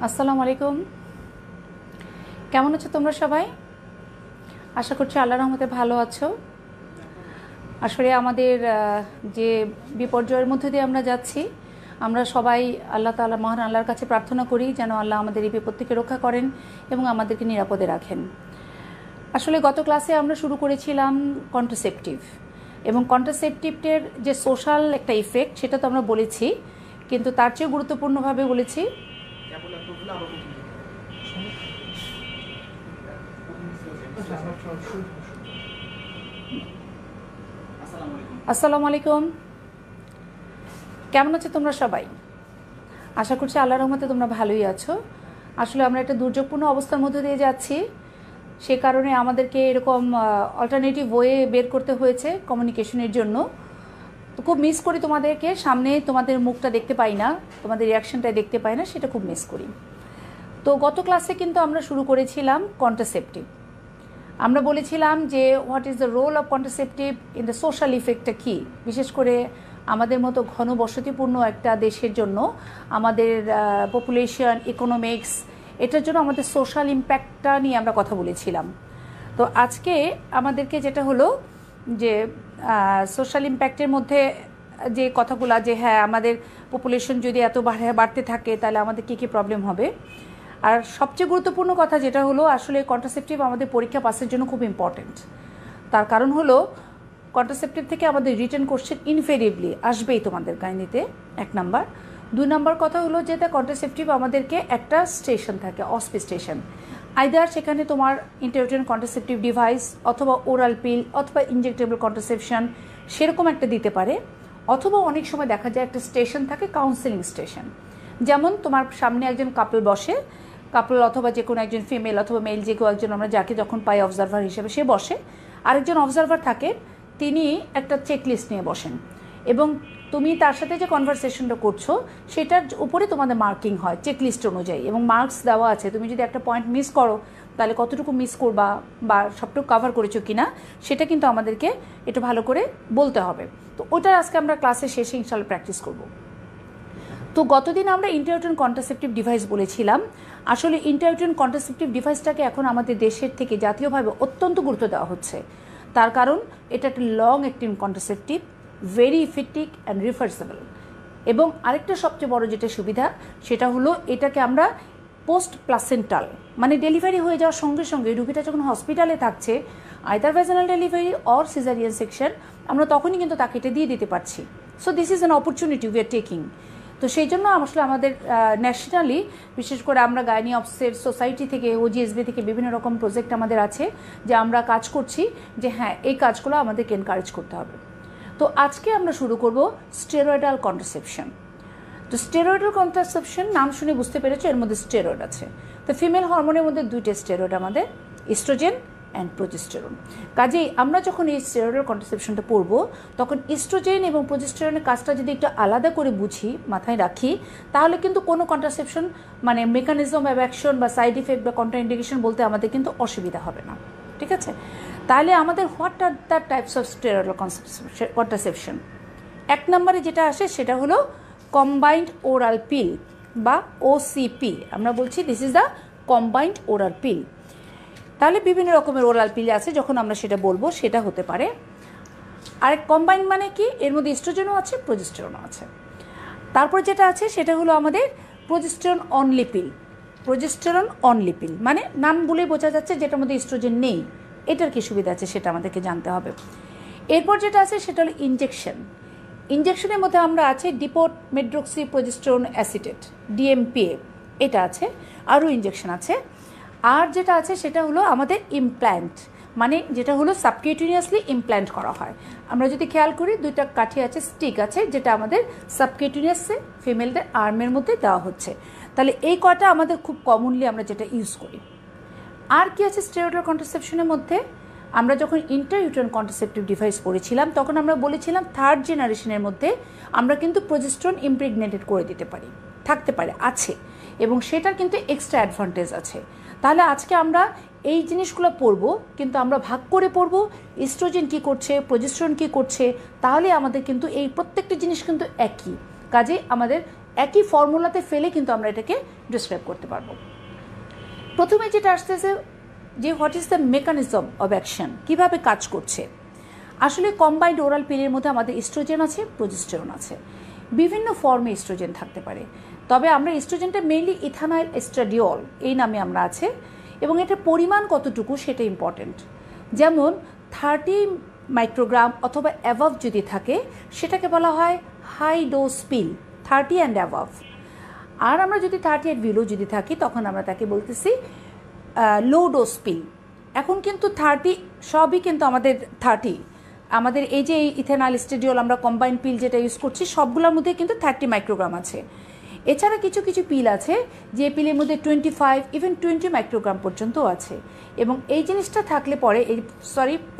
আসসালামু আলাইকুম। কেমন আছো তোমরা সবাই? আশা করছি আল্লাহর রহমতে ভালো আছো। আসলে আমাদের যে বিপর্যয়ের মধ্যে দিয়ে আমরা যাচ্ছি, আমরা সবাই আল্লাহ তাআলা মহান আল্লাহর কাছে প্রার্থনা করি যেন আল্লাহ আমাদের এই বিপদ থেকে রক্ষা করেন এবং আমাদেরকে নিরাপদে রাখেন। আসলে গত ক্লাসে আমরা শুরু করেছিলাম কন্ট্রাসেপটিভ, এবং কন্ট্রাসেপটিভের যে সোশ্যাল একটা ইফেক্ট সেটা তো আমরা বলেছি, কিন্তু তার চেয়ে গুরুত্বপূর্ণভাবে বলেছি আসসালামু আলাইকুম। কেমন আছো তোমরা সবাই? আশা করছি আল্লাহর রহমতে তোমরা ভালোই আছো। আসলে আমরা একটা দুর্যোগপূর্ণ অবস্থার মধ্যে দিয়ে যাচ্ছি, সে কারণে আমাদেরকে এরকম অল্টারনেটিভ ওয়ে বের করতে হয়েছে কমিউনিকেশনের জন্য। তো খুব মিস করি তোমাদেরকে, সামনে তোমাদের মুখটা দেখতে পাই না, তোমাদের রিয়াকশনটা দেখতে পাই না, সেটা খুব মিস করি। তো গত ক্লাসে কিন্তু আমরা শুরু করেছিলাম কন্ট্রাসেপটিভ। আমরা বলেছিলাম যে what is the role of contraceptive in the social ইফেক্টটা কী, বিশেষ করে আমাদের মতো ঘনবসতিপূর্ণ একটা দেশের জন্য, আমাদের পপুলেশন, ইকোনমিক্স, এটার জন্য আমাদের সোশ্যাল ইম্প্যাক্টটা নিয়ে আমরা কথা বলেছিলাম। তো আজকে আমাদেরকে যেটা হলো যে সোশ্যাল ইম্প্যাক্টের মধ্যে যে কথাগুলো, যে হ্যাঁ আমাদের পপুলেশন যদি এত বাড়তে থাকে তাহলে আমাদের কী কী প্রবলেম হবে। আর সবচেয়ে গুরুত্বপূর্ণ কথা যেটা হলো, আসলে কন্ট্রাসেপটিভ আমাদের পরীক্ষা পাসের জন্য খুব ইম্পর্টেন্ট। তার কারণ হলো কন্ট্রাসেপটিভ থেকে আমাদের রিটেন কোশ্চেন ইনভেরিয়েবলি আসবেই তোমাদের গাইনিতে, এক নাম্বার। দুই নাম্বার কথা হলো যে দ্য কন্ট্রাসেপটিভ আমাদেরকে একটা স্টেশন থাকে, অসপি স্টেশন, আইদার সেখানে তোমার ইন্টারউটেরাইন কন্ট্রাসেপটিভ ডিভাইস অথবা ওরাল পিল অথবা ইনজেক্টেবল কন্ট্রাসেপশন সেরকম একটা দিতে পারে, অথবা অনেক সময় দেখা যায় একটা স্টেশন থাকে কাউন্সেলিং স্টেশন। যেমন তোমার সামনে একজন কাপল বসে, কাপল অথবা যে কোনো একজন ফিমেল অথবা মেল, যে কেউ একজন আমরা যাকে যখন পাই অবজারভার হিসেবে, সে বসে, আরেকজন অবজারভার থাকে, তিনি একটা চেকলিস্ট নিয়ে বসেন, এবং তুমি তার সাথে যে কনভারসেশনটা করছো সেটার উপরে তোমাদের মার্কিং হয় চেকলিস্ট অনুযায়ী, এবং মার্কস দেওয়া আছে। তুমি যদি একটা পয়েন্ট মিস করো তাহলে কতটুকু মিস করবা বা সবটুকু কভার করেছো কিনা সেটা কিন্তু আমাদেরকে একটু ভালো করে বলতে হবে। তো ওটা আজকে আমরা ক্লাসের শেষে ইনশাআল্লাহ প্র্যাকটিস করব। তো গতদিন আমরা ইন্টারউটেরাইন কন্ট্রাসেপটিভ ডিভাইস বলেছিলাম। আসলে ইন্টারউটেরাইন কন্ট্রাসেপটিভ ডিভাইসটাকে এখন আমাদের দেশের থেকে জাতীয়ভাবে অত্যন্ত গুরুত্ব দেওয়া হচ্ছে। তার কারণ এটা একটা long acting contraceptive, very effective and reversible. এবং আরেকটা সবচেয়ে বড় যেটা সুবিধা সেটা হলো এটাকে আমরা পোস্ট প্লাসেন্টাল, মানে ডেলিভারি হয়ে যাওয়ার সঙ্গে সঙ্গে রুগীটা যখন হসপিটালে থাকছে, either vaginal delivery or caesarean section, আমরা তখনই কিন্তু তাকে এটা দিয়ে দিতে পারছি। So this is an opportunity we are taking. তো সেই জন্য আসলে আমাদের ন্যাশনালি, বিশেষ করে আমরা গাইনি অফসের সোসাইটি থেকে, ওজিএসবি থেকে বিভিন্ন রকম প্রজেক্ট আমাদের আছে যে আমরা কাজ করছি, যে হ্যাঁ এই কাজগুলো আমাদেরকে এনকারেজ করতে হবে। তো আজকে আমরা শুরু করব স্টেরয়েডাল কন্ট্রাসেপশন। তো স্টেরয়েডাল কন্ট্রাসেপশন নাম শুনে বুঝতে পেরেছো এর মধ্যে স্টেরয়েড আছে। তো ফিমেল হরমোনের মধ্যে দুইটা স্টেরয়েড আমাদের, ইস্ট্রোজেন অ্যান্ড প্রোজেস্টেরন। কাজেই আমরা যখন এই স্টেরয়েডাল কন্ট্রাসেপশনটা পড়ব তখন ইস্ট্রোজেন এবং প্রোজেস্টেরনের কাজটা যদি একটু আলাদা করে বুঝি, মাথায় রাখি, তাহলে কিন্তু কোনো কন্ট্রাসেপশন মানে মেকানিজম অফ অ্যাকশন বা সাইড ইফেক্ট বা কন্ট্রাইন্ডিকেশন বলতে আমাদের কিন্তু অসুবিধা হবে না। ঠিক আছে? তাহলে আমাদের what are the types of steroidal contraception, এক নম্বরে যেটা আসে সেটা হলো কম্বাইন্ড ওরাল পিল বা ওসিপি। আমরা বলছি this is the combined oral পিল। তাহলে বিভিন্ন রকমের ওরাল পিল আছে, যখন আমরা সেটা বলবো সেটা হতে পারে। আরেক কম্বাইন্ড মানে কি, এর মধ্যে ইস্ট্রোজেনও আছে, প্রোজেস্টেরনও আছে। তারপর যেটা আছে সেটা হলো আমাদের প্রোজেস্টেরন অনলি পিল। প্রোজেস্টেরন অনলি পিল মানে নাম বলেই বোঝা যাচ্ছে যেটার মধ্যে ইস্ট্রোজেন নেই। এটার কি সুবিধা আছে সেটা আমাদেরকে জানতে হবে। এরপর যেটা আছে সেটা হলো ইনজেকশন। ইনজেকশনের মধ্যে আমরা আছে ডিপোট মেড্রক্সি প্রোজেস্টেরন অ্যাসিটেট, ডিএমপিএ, এটা আছে। আরও ইনজেকশন আছে। আর যেটা আছে সেটা হলো আমাদের ইমপ্ল্যান্ট, মানে যেটা হলো সাবকিউটেনিয়াসলি ইমপ্ল্যান্ট করা হয়। আমরা যদি খেয়াল করি দুইটা কাঠি আছে, স্টিক আছে, যেটা আমাদের সাবকিউটেনিয়াসে ফিমেলদের আর্মের মধ্যে দেওয়া হচ্ছে। তাহলে এই কয়টা আমাদের খুব কমনলি আমরা যেটা ইউজ করি। আর কি আছে স্টেরয়েডাল কন্ট্রাসেপশনের মধ্যে? আমরা যখন ইন্টারইউটেরাইন কন্ট্রাসেপটিভ ডিভাইস পড়েছিলাম তখন আমরা বলেছিলাম থার্ড জেনারেশনের মধ্যে আমরা কিন্তু প্রোজেস্টেরন ইমপ্রেগনেটেড করে দিতে পারি, থাকতে পারে, আছে, এবং সেটার কিন্তু এক্সট্রা অ্যাডভান্টেজ আছে। তাহলে আজকে আমরা এই জিনিসগুলো পড়বো, কিন্তু আমরা ভাগ করে পড়বো ইস্ট্রোজেন কী করছে, প্রোজেস্টেরন কী করছে, তাহলে আমাদের কিন্তু এই প্রত্যেকটা জিনিস কিন্তু একই। কাজে আমাদের একই ফর্মুলাতে ফেলে কিন্তু আমরা এটাকে ডিসক্রাইব করতে পারবো। প্রথমে যেটা আসতেছে যে what is the mechanism of action, কীভাবে কাজ করছে। আসলে কম্বাইন্ড ওরাল পিলের মধ্যে আমাদের ইস্ট্রোজেন আছে, প্রোজেস্টেরন আছে, বিভিন্ন ফর্মে ইস্ট্রোজেন থাকতে পারে। তবে আমরা ইস্ট্রোজেনটা মেইনলি ইথানাইল এস্ট্রাডিওল এই নামে আমরা আছে, এবং এটার পরিমাণ কতটুকু সেটা ইম্পর্টেন্ট। যেমন 30 মাইক্রোগ্রাম অথবা অ্যাভাভ যদি থাকে সেটাকে বলা হয় high dose pill, 30 and above. আর আমরা যদি 30 এর বিলো যদি থাকি তখন আমরা তাকে বলতেছি লো ডোজ পিল। এখন কিন্তু 30 সবই কিন্তু আমাদের 30, আমাদের এই যে ইথানল এস্ট্রাডিওল আমরা কম্বাইন্ড পিল যেটা ইউজ করছি সবগুলোর মধ্যে কিন্তু 30 মাইক্রোগ্রাম আছে। এছাড়া কিছু কিছু পিল আছে যে পিলের মধ্যে 25 ইভেন 20 মাইক্রোগ্রাম পর্যন্ত আছে, এবং এই জিনিসটা থাকলে পরে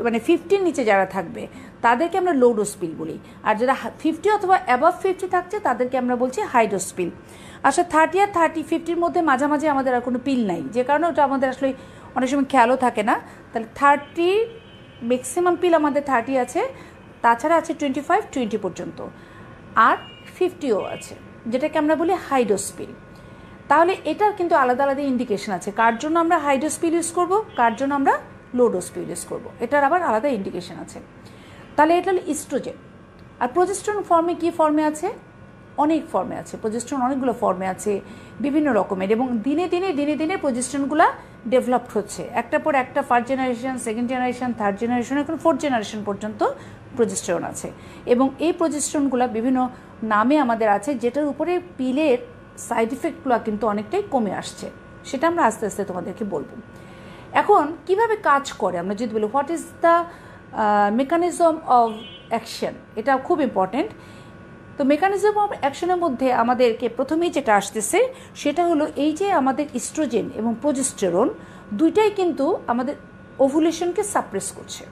মানে 50 নিচে যারা থাকবে তাদেরকে আমরা লো ডোজ পিল বলি, আর যারা 50 অথবা অ্যাবাভ 50 থাকছে তাদেরকে আমরা বলছি হাই ডোজ পিল। আসলে 30 আর 50-50 মধ্যে মাঝামাঝি আমাদের আর কোনো পিল নাই, যে কারণে ওটা আমাদের আসলে অনেক সময় খেয়ালও থাকে না। তাহলে 30 ম্যাক্সিমাম পিল আমাদের 30 আছে, তাছাড়া আছে 25-20 পর্যন্ত, আর 50ও আছে যেটাকে আমরা বলি হাই ডোজ পিল। তাহলে এটার কিন্তু আলাদা আলাদা ইন্ডিকেশন আছে, কার জন্য আমরা হাই ডোজ পিল ইউজ করবো, কার জন্য আমরা লো ডোজ পিল ইউজ করবো, এটার আবার আলাদা ইন্ডিকেশন আছে। তাহলে এটা হলো ইস্ট্রোজেন। আর প্রোজেস্টেরন ফর্মে কি ফর্মে আছে, অনেক ফর্মে আছে, প্রোজেস্টেরন অনেকগুলো ফর্মে আছে বিভিন্ন রকমের, এবং দিনে দিনে প্রোজেস্টেরনগুলো ডেভেলপড হচ্ছে একটা পর একটা, first generation, second generation, third generation, এখন 4th জেনারেশন পর্যন্ত প্রোজেস্টেরন আছে। এবং এই প্রোজেস্টেরনগুলো বিভিন্ন নামে আমাদের আছে, যেটার উপরে পিলের সাইড ইফেক্টগুলো কিন্তু অনেকটাই কমে আসছে, সেটা আমরা আস্তে আস্তে তোমাদেরকে বলবো। এখন কিভাবে কাজ করে আমরা যদি বলি what is the mechanism of action, এটা খুব ইম্পর্টেন্ট। তো মেকানিজম অফ অ্যাকশনের মধ্যে আমাদেরকে প্রথমেই যেটা আসতেছে সেটা হলো এই যে আমাদের ইস্ট্রোজেন এবং প্রোজেস্টেরন দুইটাই কিন্তু আমাদের ওভুলেশনকে সাপ্রেস করছে।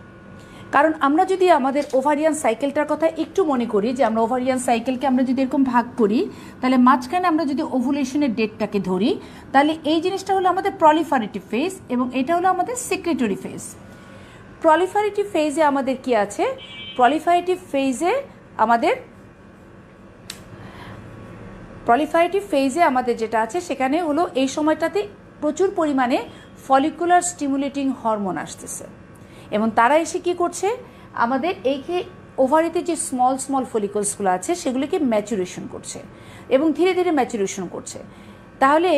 কারণ আমরা যদি আমাদের ওভারিয়ান সাইকেলটার কথা একটু মনে করি, যে আমরা ওভারিয়ান সাইকেলকে আমরা যদি এরকম ভাগ করি, তাহলে মাঝখানে আমরা যদি ওভুলেশনের ডেটটাকে ধরি, তাহলে এই জিনিসটা হলো আমাদের প্রলিফারেটিভ ফেজ এবং এটা হলো আমাদের সিক্রেটরি ফেজ। প্রলিফারেটিভ ফেজে আমাদের কি আছে, প্রলিফারেটিভ ফেজে আমাদের যেটা আছে সেখানে হলো এই সময়টাতে প্রচুর পরিমাণে ফলিকুলার স্টিমুলেটিং হরমোন আসতেছে, এবং তারা এসে কি করছে, আমাদের এই যে ওভারিতে যে স্মল ফলিকলসগুলো আছে সেগুলিকে ম্যাচুরেশন করছে এবং ধীরে ধীরে ম্যাচুরেশন করছে। তাহলে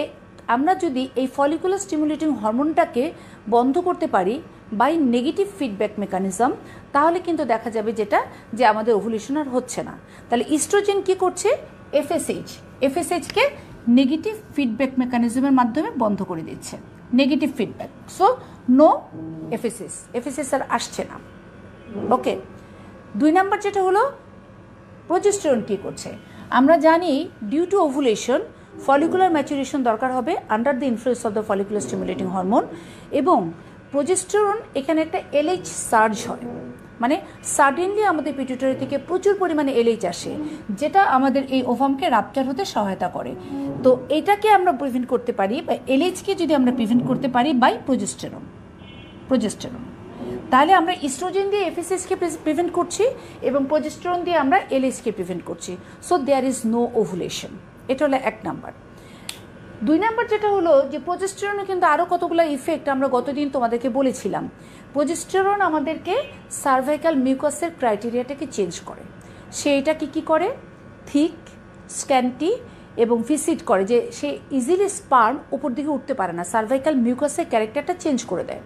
আমরা যদি এই ফলিকুলার স্টিমুলেটিং হরমোনটাকে বন্ধ করতে পারি বাই নেগেটিভ ফিডব্যাক মেকানিজম, তাহলে কিন্তু দেখা যাবে যেটা যে আমাদের ওভুলেশন আর হচ্ছে না। তাহলে ইস্ট্রোজেন কি করছে, এফএসএইচকে নেগেটিভ ফিডব্যাক মেকানিজমের মাধ্যমে বন্ধ করে দিচ্ছে, negative feedback. So no FSH আর আসছে না। ওকে, 2 নাম্বার যেটা হলো প্রোজেস্টেরন কি করছে, আমরা জানি due to ovulation follicular maturation দরকার হবে under the influence of the follicular stimulating hormone, এবং প্রোজেস্টেরন এখানে একটা এলএইচ সার্জ হয়, মানে সাডেনলি আমাদের পিটুইটারি থেকে প্রচুর পরিমাণে এলএইচ আসে, যেটা আমাদের এই ওভামকে রাপচার হতে সহায়তা করে। তো এটাকে আমরা প্রিভেন্ট করতে পারি, বা এলএইচকে যদি আমরা প্রিভেন্ট করতে পারি বাই প্রোজেস্টেরন, তাহলে আমরা ইস্ট্রোজেন দিয়ে এফএসএইচকে প্রিভেন্ট করছি এবং প্রোজেস্টেরন দিয়ে আমরা এলএইচকে প্রিভেন্ট করছি। So there is no ovulation. এটা হলো 1 নাম্বার। 2 নাম্বার যেটা হলো যে প্রোজেস্টেরনে কিন্তু আরও কতগুলো ইফেক্ট আমরা গতদিন তোমাদেরকে বলেছিলাম। প্রোজেস্টেরন আমাদেরকে সার্ভাইকাল মিউকাসের ক্রাইটেরিয়াটাকে চেঞ্জ করে, সে এটাকে কী করে, থিক, স্ক্যান্টি এবং ভিসিট করে, যে সে ইজিলি স্পার্ম উপর দিকে উঠতে পারে না, সার্ভাইকাল মিউকাসের ক্যারেক্টারটা চেঞ্জ করে দেয়।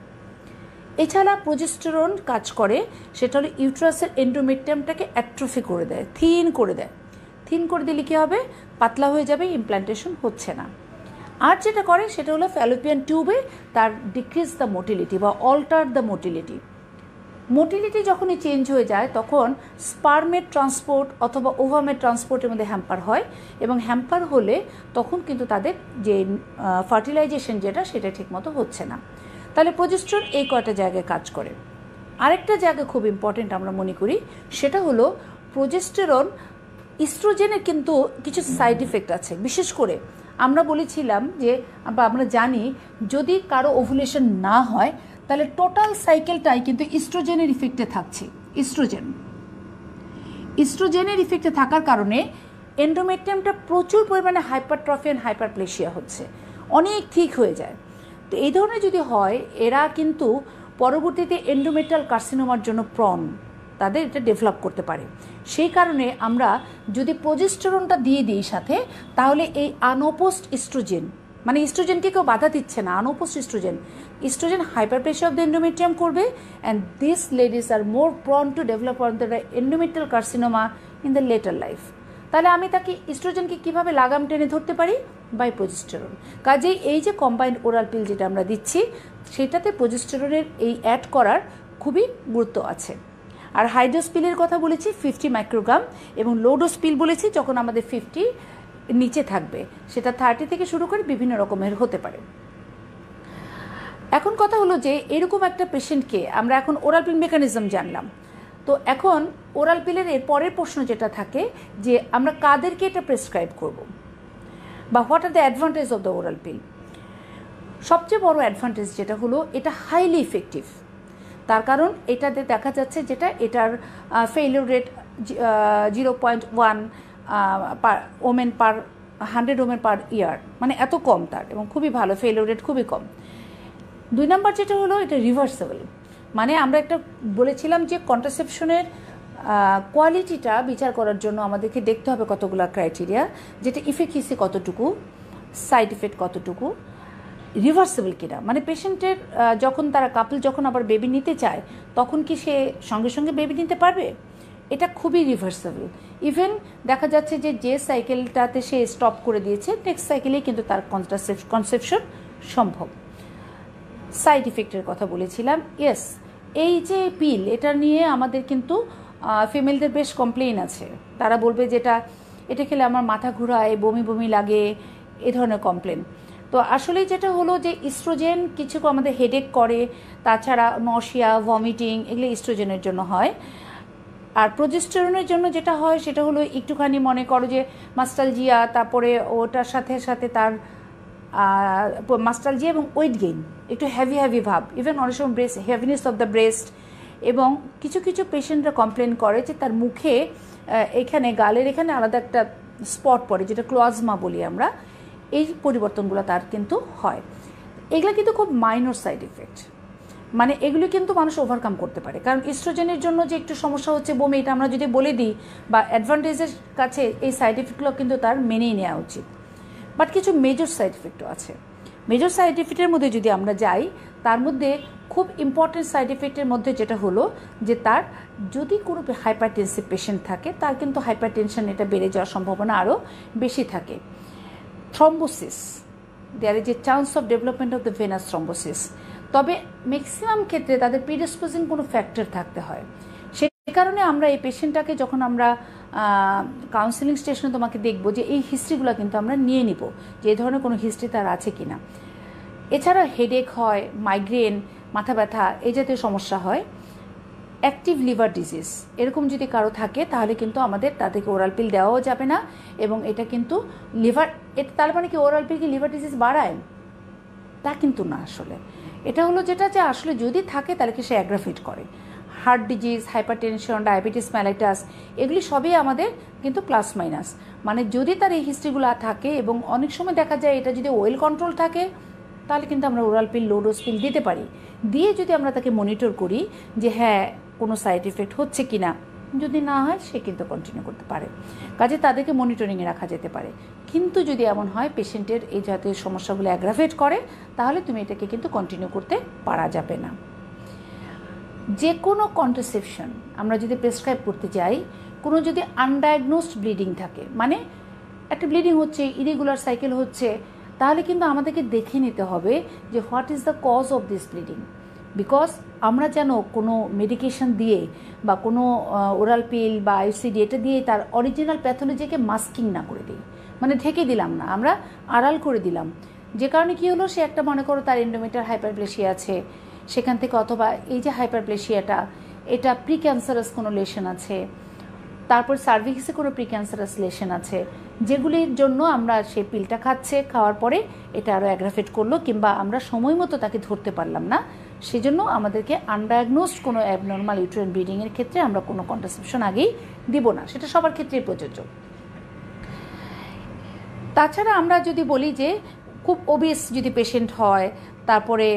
এছাড়া প্রোজেস্টেরন কাজ করে সেটা হলো ইউট্রাসের এন্ডোমেট্রিয়ামটাকে অ্যাট্রফি করে দেয়, থিন করে দিলে কী হবে, পাতলা হয়ে যাবে, ইমপ্ল্যান্টেশন হচ্ছে না। আর যেটা করে সেটা হলো ফ্যালোপিয়ান টিউবে তার ডিক্রিজ দ্য মোটিলিটি বা অল্টার দ্য মোটিলিটি যখনই চেঞ্জ হয়ে যায় তখন স্পার্মের ট্রান্সপোর্ট অথবা ওভামের ট্রান্সপোর্টের মধ্যে হ্যাম্পার হয়, এবং হ্যাম্পার হলে তখন কিন্তু তাদের যে ফার্টিলাইজেশন যেটা সেটা ঠিকমতো হচ্ছে না। তাহলে প্রোজেস্টেরন এই কয়টা জায়গায় কাজ করে। আরেকটা জায়গা খুব ইম্পর্টেন্ট আমরা মনে করি, সেটা হলো প্রোজেস্টেরন ইস্ট্রোজেনের কিন্তু কিছু সাইড ইফেক্ট আছে। বিশেষ করে আমরা বলেছিলাম যে আমরা জানি যদি কারো ওভুলেশন না হয় তাহলে টোটাল সাইকেলটাই কিন্তু ইস্ট্রোজেনের ইফেক্টে থাকছে। ইস্ট্রোজেনের ইফেক্টে থাকার কারণে এন্ডোমেট্রিয়ামটা প্রচুর পরিমাণে হাইপারট্রফি অ্যান্ড হাইপারপ্লেশিয়া হচ্ছে, অনেক ঠিক হয়ে যায়। তো এই ধরনের যদি হয়, এরা কিন্তু পরবর্তীতে এন্ডোমেট্রিয়াল কার্সিনোমার জন্য প্রন, তাদের এটা ডেভেলপ করতে পারে। সেই কারণে আমরা যদি প্রোজেস্টেরনটা দিয়ে দিই সাথে, তাহলে এই আনওপোজড ইস্ট্রোজেন, মানে ইস্ট্রোজেনকে কেউ বাধা দিচ্ছে না, unopposed oestrogen hyperplasia of the endometrium করবে, and this ladies are more prone to develop on the endometrial carcinoma in the later life. তাহলে আমি তাকে ইস্ট্রোজেনকে কীভাবে লাগাম টেনে ধরতে পারি? By progesterone. কাজেই এই যে কম্বাইন্ড ওরাল পিল যেটা আমরা দিচ্ছি, সেটাতে প্রোজেস্টেরনের এই অ্যাড করার খুবই গুরুত্ব আছে। আর হাইড্রোস পিলের কথা বলেছি 50 মাইক্রোগ্রাম, এবং লোডোস পিল বলেছি যখন আমাদের 50 নিচে থাকবে, সেটা 30 থেকে শুরু করে বিভিন্ন রকমের হতে পারে। এখন কথা হলো যে এরকম একটা পেশেন্টকে আমরা এখন ওরাল পিল মেকানিজম জানলাম, তো এখন ওরাল পিলের এর পরের প্রশ্ন যেটা থাকে যে আমরা কাদেরকে এটা প্রেসক্রাইব করব, বা what are the advantage of the oral পিল। সবচেয়ে বড় অ্যাডভান্টেজ যেটা হলো, এটা হাইলি ইফেক্টিভ। তার কারণ এটাতে দেখা যাচ্ছে যেটা এটার ফেইলিওর রেট 0.1 ওমেন পার 100 ওমেন পার ইয়ার, মানে এত কম তার, এবং খুবই ভালো, ফেইলিওর রেট খুবই কম। 2 নম্বর যেটা হলো, এটা রিভার্সেবল। মানে আমরা একটা বলেছিলাম যে কন্ট্রাসেপশনের কোয়ালিটিটা বিচার করার জন্য আমাদেরকে দেখতে হবে কতগুলো ক্রাইটেরিয়া, যেটা ইফেক্সি কতটুকু, সাইড ইফেক্ট কতটুকু, রিভার্সেবল কিনা, মানে পেশেন্টের যখন তারা কাপল যখন আবার বেবি নিতে চায়, তখন কি সে সঙ্গে সঙ্গে বেবি নিতে পারবে? এটা খুবই রিভার্সেবল। ইভেন দেখা যাচ্ছে যে সাইকেলটাতে সে স্টপ করে দিয়েছে, নেক্সট সাইকেলেই কিন্তু তার কনসেপশন সম্ভব। সাইড ইফেক্টের কথা বলেছিলাম, ইয়েস, এই যে পিল, এটা নিয়ে আমাদের কিন্তু ফিমেলদের বেশ কমপ্লেইন আছে। তারা বলবে যেটা এটা খেলে আমার মাথা ঘোরায়, বমি বমি লাগে, এ ধরনের কমপ্লেন। তো আসলে যেটা হলো যে ইস্ট্রোজেন কিছু আমাদের হেডেক করে, তাছাড়া নশিয়া, ভমিটিং, এগুলো ইস্ট্রোজেনের জন্য হয়। আর প্রোজেস্টেরনের জন্য যেটা হয় সেটা হলো একটুখানি মনে করো যে মাস্টালজিয়া, তারপরে ওটার সাথে সাথে তার মাস্টালজিয়া এবং ওয়েট গেইন, একটু হেভি ভাব, ইভেন অনেক সময় breast heaviness of the breast, এবং কিছু কিছু পেশেন্টরা কমপ্লেন করে যে তার মুখে এখানে গালের এখানে আলাদা একটা স্পট পড়ে, যেটা ক্লোয়াজমা বলি আমরা। এই পরিবর্তনগুলো তার কিন্তু হয়। এগুলো কিন্তু খুব মাইনর সাইড ইফেক্ট, মানে এগুলো কিন্তু মানুষ ওভারকাম করতে পারে। কারণ ইস্ট্রোজেনের জন্য যে একটু সমস্যা হচ্ছে বমি, এটা আমরা যদি বলে দিই বা অ্যাডভান্টেজের কাছে, এই সাইড ইফেক্টগুলো কিন্তু তার মেনেই নেওয়া উচিত। বাট কিছু মেজর সাইড ইফেক্টও আছে। মেজর সাইড ইফেক্টের মধ্যে যদি আমরা যাই, তার মধ্যে খুব ইম্পর্টেন্ট সাইড ইফেক্টের মধ্যে যেটা হলো যে তার যদি কোনো হাইপারটেনসিভ পেশেন্ট থাকে, তার কিন্তু হাইপারটেনশন এটা বেড়ে যাওয়ার সম্ভাবনা আরও বেশি থাকে। Thrombosis, there is a chance of development of the venous thrombosis. তবে ম্যাক্সিমাম ক্ষেত্রে তাদের প্রিডিসপোজিং কোনো ফ্যাক্টর থাকতে হয়। সেই কারণে আমরা এই পেশেন্টটাকে যখন আমরা কাউন্সেলিং স্টেশনে তোমাকে দেখব, যে এই হিস্ট্রিগুলো কিন্তু আমরা নিয়ে নিব, যে এই ধরনের কোনো হিস্ট্রি তার আছে কি না। এছাড়া হেডেক হয়, মাইগ্রেন, মাথা ব্যথা, এই জাতীয় সমস্যা হয়। অ্যাক্টিভ লিভার ডিজিজ এরকম যদি কারো থাকে, তাহলে কিন্তু আমাদের তাদেরকে ওরাল পিল দেওয়াও যাবে না। এবং এটা কিন্তু লিভার, এটা তার মানে কি ওরাল পিল কি লিভার ডিজিজ বাড়ায়? তা কিন্তু না। আসলে এটা হলো যেটা, যে আসলে যদি থাকে তাহলে কি সে অ্যাগ্রাভেট করে। Heart disease, hypertension, diabetes mellitus, এগুলি সবই আমাদের কিন্তু প্লাস মাইনাস। মানে যদি তার এই হিস্ট্রিগুলো থাকে, এবং অনেক সময় দেখা যায় এটা যদি ওয়েল কন্ট্রোল থাকে, তাহলে কিন্তু আমরা ওরাল পিল, লো ডোজ পিল দিতে পারি। দিয়ে যদি আমরা তাকে মনিটর করি যে হ্যাঁ কোনো সাইড ইফেক্ট হচ্ছে কি না, যদি না হয় সে কিন্তু কন্টিনিউ করতে পারে। কাজে তাদেরকে মনিটরিংয়ে রাখা যেতে পারে। কিন্তু যদি এমন হয় পেশেন্টের এই জাতীয় সমস্যাগুলো অ্যাগ্রাভেট করে, তাহলে তুমি এটাকে কিন্তু কন্টিনিউ করতে পারা যাবে না। যে কোনো কন্ট্রাসেপশন আমরা যদি প্রেসক্রাইব করতে যাই, কোনো যদি আনডায়াগনোসড ব্লিডিং থাকে, মানে একটা ব্লিডিং হচ্ছে, ইরেগুলার সাইকেল হচ্ছে, তাহলে কিন্তু আমাদেরকে দেখে নিতে হবে যে what is the cause of this bleeding. Because আমরা যেন কোনো মেডিকেশন দিয়ে বা কোনো ওরাল পিল বা আইসিডি এটা দিয়ে তার অরিজিনাল প্যাথোলজিকে মাস্কিং না করে দিই, মানে ঢেকে দিলাম না, আমরা আড়াল করে দিলাম। যে কারণে কী হলো, সে একটা মনে করো তার এন্ডোমেট্রিয়াল হাইপারপ্লেশিয়া আছে, সেখান থেকে অথবা এই যে হাইপারপ্লেশিয়াটা, এটা প্রি ক্যান্সারাস কোনো লেশন আছে, তারপর সার্ভিক্সে কোনো প্রি ক্যান্সারাস লেশন আছে, যেগুলির জন্য আমরা সে পিলটা খাচ্ছে, খাওয়ার পরে এটা আরও অ্যাগ্রাভেট করলো, কিংবা আমরা সময় মতো তাকে ধরতে পারলাম না। সেজন্য আমাদেরকে আনডায়াগনোসড কোনো অ্যাবনর্মাল ইউটেরাইন ব্লিডিংয়ের ক্ষেত্রে আমরা কোনো কন্ট্রাসেপশন আগেই দিব না। সেটা সবার ক্ষেত্রেই প্রযোজ্য। তাছাড়া আমরা যদি বলি যে খুব ওবেস যদি পেশেন্ট হয়, তারপরে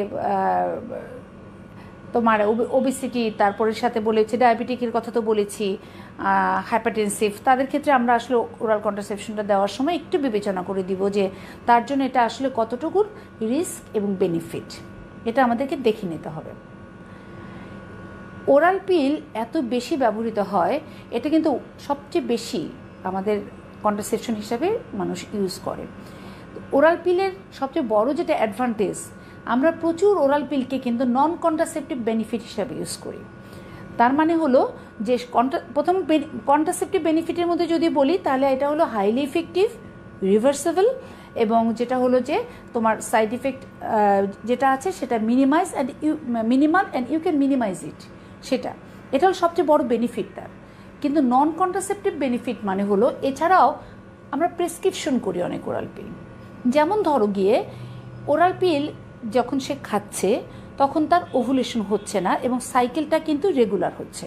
তোমার ওবেসিটি, তারপরে সাথে বলেছি ডায়াবেটিকের কথা তো বলেছি, হাইপারটেনসিভ, তাদের ক্ষেত্রে আমরা আসলে ওরাল কন্ট্রাসেপশনটা দেওয়ার সময় একটু বিবেচনা করে দিব যে তার জন্য এটা আসলে কতটুকু রিস্ক এবং বেনিফিট, এটা আমাদেরকে দেখে নিতে হবে। ওরাল পিল এত বেশি ব্যবহৃত হয়, এটা কিন্তু সবচেয়ে বেশি আমাদের কন্ট্রাসেপশন হিসাবে মানুষ ইউজ করে। ওরাল পিলের সবচেয়ে বড় যেটা অ্যাডভান্টেজ, আমরা প্রচুর ওরাল পিলকে কিন্তু নন কন্ট্রাসেপটিভ বেনিফিট হিসাবে ইউজ করি। তার মানে হলো যে প্রথম কন্ট্রাসেপটিভ বেনিফিটের মধ্যে যদি বলি তাহলে এটা হলো হাইলি ইফেক্টিভ, রিভার্সেবল, এবং যেটা হলো যে তোমার সাইড ইফেক্ট যেটা আছে সেটা minimal and you can minimise it, এটা হলো সবচেয়ে বড় বেনিফিট তার। কিন্তু নন কন্ট্রাসেপটিভ বেনিফিট মানে হলো এছাড়াও আমরা প্রেসক্রিপশন করি অনেক ওরাল পিল। যেমন ধরো গিয়ে ওরাল পিল যখন সে খাচ্ছে তখন তার ওভুলেশন হচ্ছে না এবং সাইকেলটা কিন্তু রেগুলার হচ্ছে।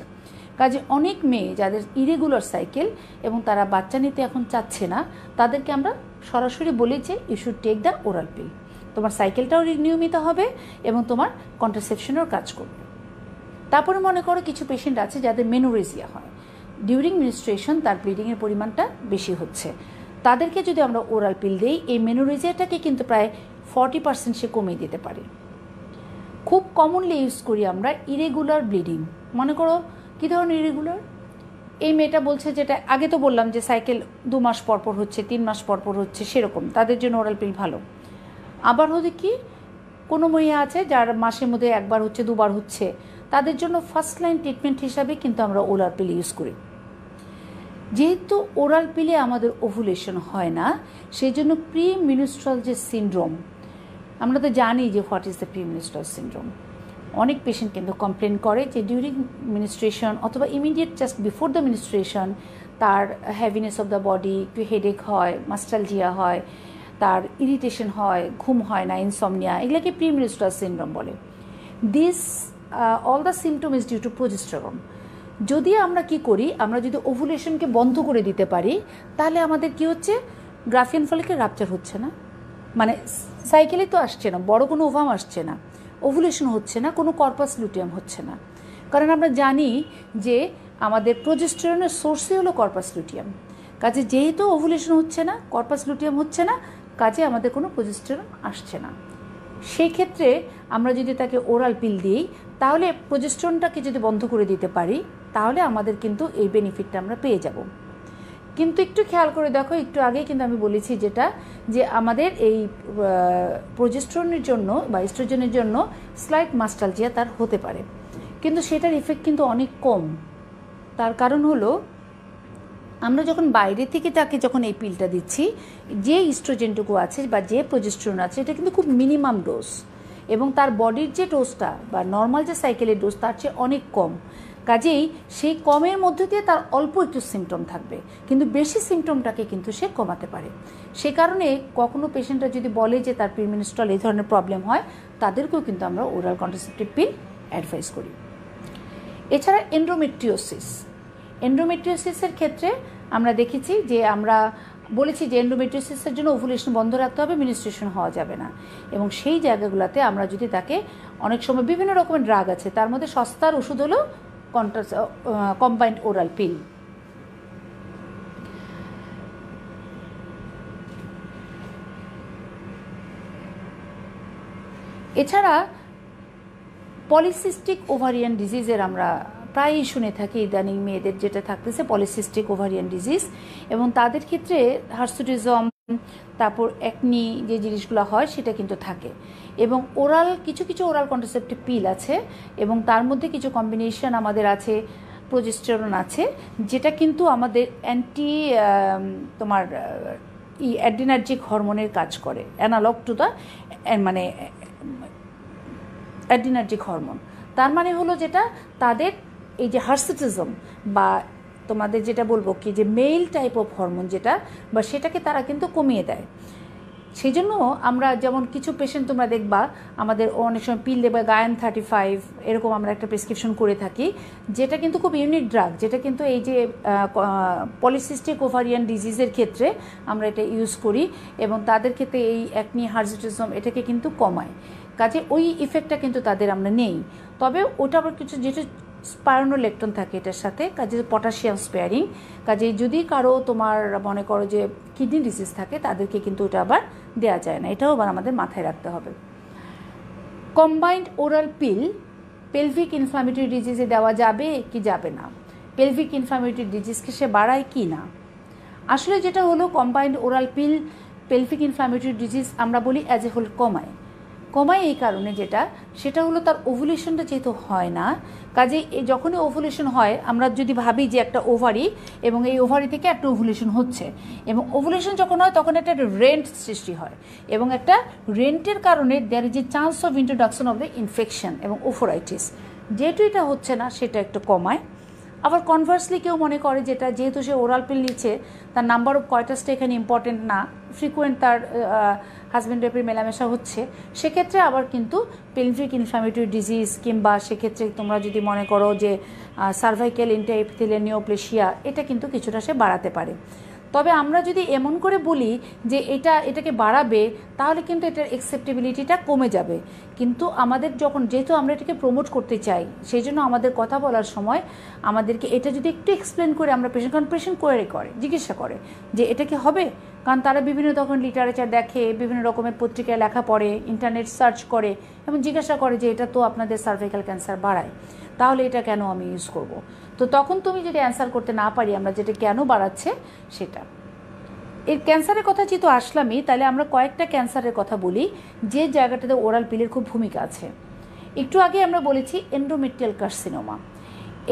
কাজে অনেক মেয়ে যাদের ইরেগুলার সাইকেল এবং তারা বাচ্চা নিতে এখন চাচ্ছে না, তাদেরকে আমরা সরাসরি বলি যে you should take the oral pill, তোমার সাইকেলটাও নিয়মিত হবে এবং তোমার কন্ট্রাসেপশনেরও কাজ করবে। তারপরে মনে করো কিছু পেশেন্ট আছে যাদের মেনোরেজিয়া হয়, ডিউরিং মিনিস্ট্রেশন তার ব্লিডিংয়ের পরিমাণটা বেশি হচ্ছে, তাদেরকে যদি আমরা ওরাল পিল দিই এই মেনোরেজিয়াটাকে কিন্তু প্রায় 40% সে কমিয়ে দিতে পারে। খুব কমনলি ইউজ করি আমরা ইরেগুলার ব্লিডিং। মনে করো কী ধরনের ইরেগুলার, এই মেয়েটা বলছে, যেটা আগে তো বললাম যে সাইকেল 2 মাস পরপর হচ্ছে, 3 মাস পরপর হচ্ছে, সেরকম তাদের জন্য ওরাল পিল ভালো। আবার হচ্ছে কি কোনো মেয়ে আছে যার মাসের মধ্যে 1 বার হচ্ছে, 2 বার হচ্ছে, তাদের জন্য ফার্স্ট লাইন ট্রিটমেন্ট হিসাবে কিন্তু আমরা ওরাল পিল ইউজ করি। যেহেতু ওরাল পিলে আমাদের ওভুলেশন হয় না, সেই জন্য প্রি মিনিস্ট্রাল যে সিনড্রোম, আমরা তো জানি যে what is the pre menstrual syndrome. অনেক পেশেন্ট কিন্তু কমপ্লেন করে যে ডিউরিং মিনিস্ট্রেশন অথবা immediate just before the ministration তার হ্যাভিনেস অফ দ্য বডি, একটু হেডেক হয়, মাস্টালজিয়া হয়, তার ইরিটেশন হয়, ঘুম হয় না, ইনসমনিয়া, এগুলোকে প্রি মিনিস্ট্রাল সিনড্রোম বলে। This all the symptom is due to progesterone. যদি আমরা কি করি, আমরা যদি ওভুলেশনকে বন্ধ করে দিতে পারি তাহলে আমাদের কি হচ্ছে, গ্রাফিয়ান ফলিকেল রাপচার হচ্ছে না, মানে সাইকেলে তো আসছে না, বড় কোনো ওভাম আসছে না, ওভুলেশন হচ্ছে না, কোনো কর্পাস লুটিয়াম হচ্ছে না। কারণ আমরা জানি যে আমাদের প্রোজেস্টেরনের সোর্সই হলো কর্পাস লুটিয়াম। কাজে যেহেতু ওভুলেশন হচ্ছে না, কর্পাস লুটিয়াম হচ্ছে না, কাজে আমাদের কোনো প্রোজেস্টেরন আসছে না। সেই ক্ষেত্রে আমরা যদি তাকে ওরাল পিল দিই তাহলে প্রোজেস্টেরনটাকে যদি বন্ধ করে দিতে পারি তাহলে আমাদের কিন্তু এই বেনিফিটটা আমরা পেয়ে যাব। কিন্তু একটু খেয়াল করে দেখো, একটু আগেই কিন্তু আমি বলেছি যেটা, যে আমাদের এই প্রোজেস্টেরনের জন্য বা এস্ট্রোজেনের জন্য স্লাইট মাস্টালজিয়া তার হতে পারে, কিন্তু সেটার ইফেক্ট কিন্তু অনেক কম। তার কারণ হলো আমরা যখন বাইরে থেকে তাকে যখন এই পিলটা দিচ্ছি, যে ইস্ট্রোজেনটুকু আছে বা যে প্রোজেস্টেরন আছে এটা কিন্তু খুব মিনিমাম ডোজ, এবং তার বডির যে ডোজটা বা নর্মাল যে সাইকেলের ডোজ তার চেয়ে অনেক কম। কাজেই সেই কমের মধ্যে দিয়ে তার অল্প একটু সিমটম থাকবে, কিন্তু বেশি সিমটমটাকে কিন্তু সে কমাতে পারে। সে কারণে কখনো পেশেন্টরা যদি বলে যে তার প্রিমিনিস্ট্রাল এই ধরনের প্রবলেম হয়, তাদেরকেও কিন্তু আমরা ওরাল কন্ট্রাসেপটিভ পিল অ্যাডভাইস করি। এছাড়া এন্ডোমেট্রিওসিসের ক্ষেত্রে আমরা দেখেছি যে আমরা বলেছি যে এন্ডোমেট্রিওসিসের জন্য ওভুলেশন বন্ধ রাখতে হবে, মিনিস্ট্রেশন হওয়া যাবে না, এবং সেই জায়গাগুলোতে আমরা যদি তাকে অনেক সময় বিভিন্ন রকমের ড্রাগ আছে, তার মধ্যে সস্তার ওষুধ হলো কম্বাইন্ড ওরাল পিল। এছাড়া পলিসিস্টিক ওভারিয়ান ডিজিজের আমরা প্রায়ই শুনে থাকি ইদানিং মেয়েদের যেটা থাকতেছে পলিসিস্টিক ওভারিয়ান ডিজিজ, এবং তাদের ক্ষেত্রে হার্সুটিজম, তারপর একনি যে জিনিসগুলো হয় সেটা কিন্তু থাকে, এবং কিছু ওরাল কন্ট্রাসেপটিভ পিল আছে, এবং তার মধ্যে কিছু কম্বিনেশন আমাদের আছে, প্রোজেস্টেরন আছে, যেটা কিন্তু আমাদের তোমার অ্যাড্রিনার্জিক হরমোনের কাজ করে, অ্যানালগ টু দ্য মানে অ্যাড্রিনার্জিক হরমোন। তার মানে হলো যেটা তাদের এই যে হার্সিটিজম বা তোমাদের যেটা বলবো কি যে মেল টাইপ অফ হরমোন যেটা, বা সেটাকে তারা কিন্তু কমিয়ে দেয়। সেই জন্য আমরা যেমন কিছু পেশেন্ট তোমরা দেখবা আমাদের অনেক সময় পিল দেবে গায়ান 35 এরকম আমরা একটা প্রেসক্রিপশন করে থাকি, যেটা কিন্তু খুব ইউনিক ড্রাগ, যেটা কিন্তু এই যে পলিসিস্টিক ওভারিয়ান ডিজিজের ক্ষেত্রে আমরা এটা ইউজ করি এবং তাদের ক্ষেত্রে এই অ্যাকনি হার্জিটিজম এটাকে কিন্তু কমায়। কাজে ওই ইফেক্টটা কিন্তু তাদের আমরা নেই। তবে ওটা আবার কিছু যেটা স্পাইরোনোলেকটন থাকে এটার সাথে, কাজে পটাশিয়াম স্পেয়ারিং, কাজে যদি কারো তোমার মনে করো যে কিডনি ডিজিজ থাকে তাদেরকে কিন্তু ওটা আবার দেওয়া যায় না, এটাও আবার আমাদের মাথায় রাখতে হবে। Combined oral pill pelvic inflammatory ডিজিজে দেওয়া যাবে কি যাবে না, পেলভিক ইনফ্লামেটরি ডিজিজকে সে বাড়ায় কি না। আসলে যেটা হলো combined oral pill pelvic inflammatory disease আমরা বলি অ্যাজ এ হোল কমায় এই কারণে সেটা হলো তার ওভুলেশনটা যেহেতু হয় না, কাজে যখনই ওভুলেশন হয় আমরা যদি ভাবি যে একটা ওভারি এবং এই ওভারি থেকে একটা ওভুলেশন হচ্ছে এবং ওভুলেশন যখন হয় তখন একটা রেন্ট সৃষ্টি হয় এবং একটা রেন্টের কারণে there is a chance of introduction of the infection এবং ওফোরাইটিস, যেহেতু এটা হচ্ছে না সেটা একটু কমায়। আবার কনভার্সলি কেউ মনে করে যেহেতু সে ওরাল পিল নিচ্ছে তার নাম্বার অফ কয়টাসটা এখানে ইম্পর্টেন্ট না, ফ্রিকুয়েন্ট তার হাজব্যান্ড ওয়াইফের মেলামেশা হচ্ছে, সেক্ষেত্রে আবার কিন্তু পেলভিক ইনফ্লামেটরি ডিজিজ কিংবা সেক্ষেত্রে তোমরা যদি মনে করো যে সার্ভাইক্যাল ইন্টারএপিথেলিয়াল নিওপ্লেশিয়া এটা কিন্তু কিছুটা সে বাড়াতে পারে। তবে আমরা যদি এমন করে বলি যে এটাকে বাড়াবে তাহলে কিন্তু এটার অ্যাকসেপ্টেবিলিটিটা কমে যাবে। কিন্তু আমাদের যেহেতু আমরা এটাকে প্রমোট করতে চাই সেই জন্য আমাদের কথা বলার সময় আমাদেরকে এটা যদি একটু এক্সপ্লেন করে আমরা পেশেন্ট করে জিজ্ঞাসা করে যে এটা কি হবে, কারণ তারা বিভিন্ন তখন লিটারেচার দেখে, বিভিন্ন রকমের পত্রিকায় লেখা পড়ে, ইন্টারনেট সার্চ করে এবং জিজ্ঞাসা করে যে এটা তো আপনাদের সার্ভাইকাল ক্যান্সার বাড়ায়, তাহলে এটা কেন আমি ইউজ করব। তো তখন তুমি যদি অ্যান্সার করতে না পারি আমরা যেটা কেন বাড়াচ্ছে সেটা। এর ক্যান্সারের কথা যেহেতু আসলামই, তাহলে আমরা কয়েকটা ক্যান্সারের কথা বলি যে জায়গাটাতে ওরাল পিলের খুব ভূমিকা আছে। একটু আগে আমরা বলেছি এন্ডোমেট্রিয়াল কার্সিনোমা,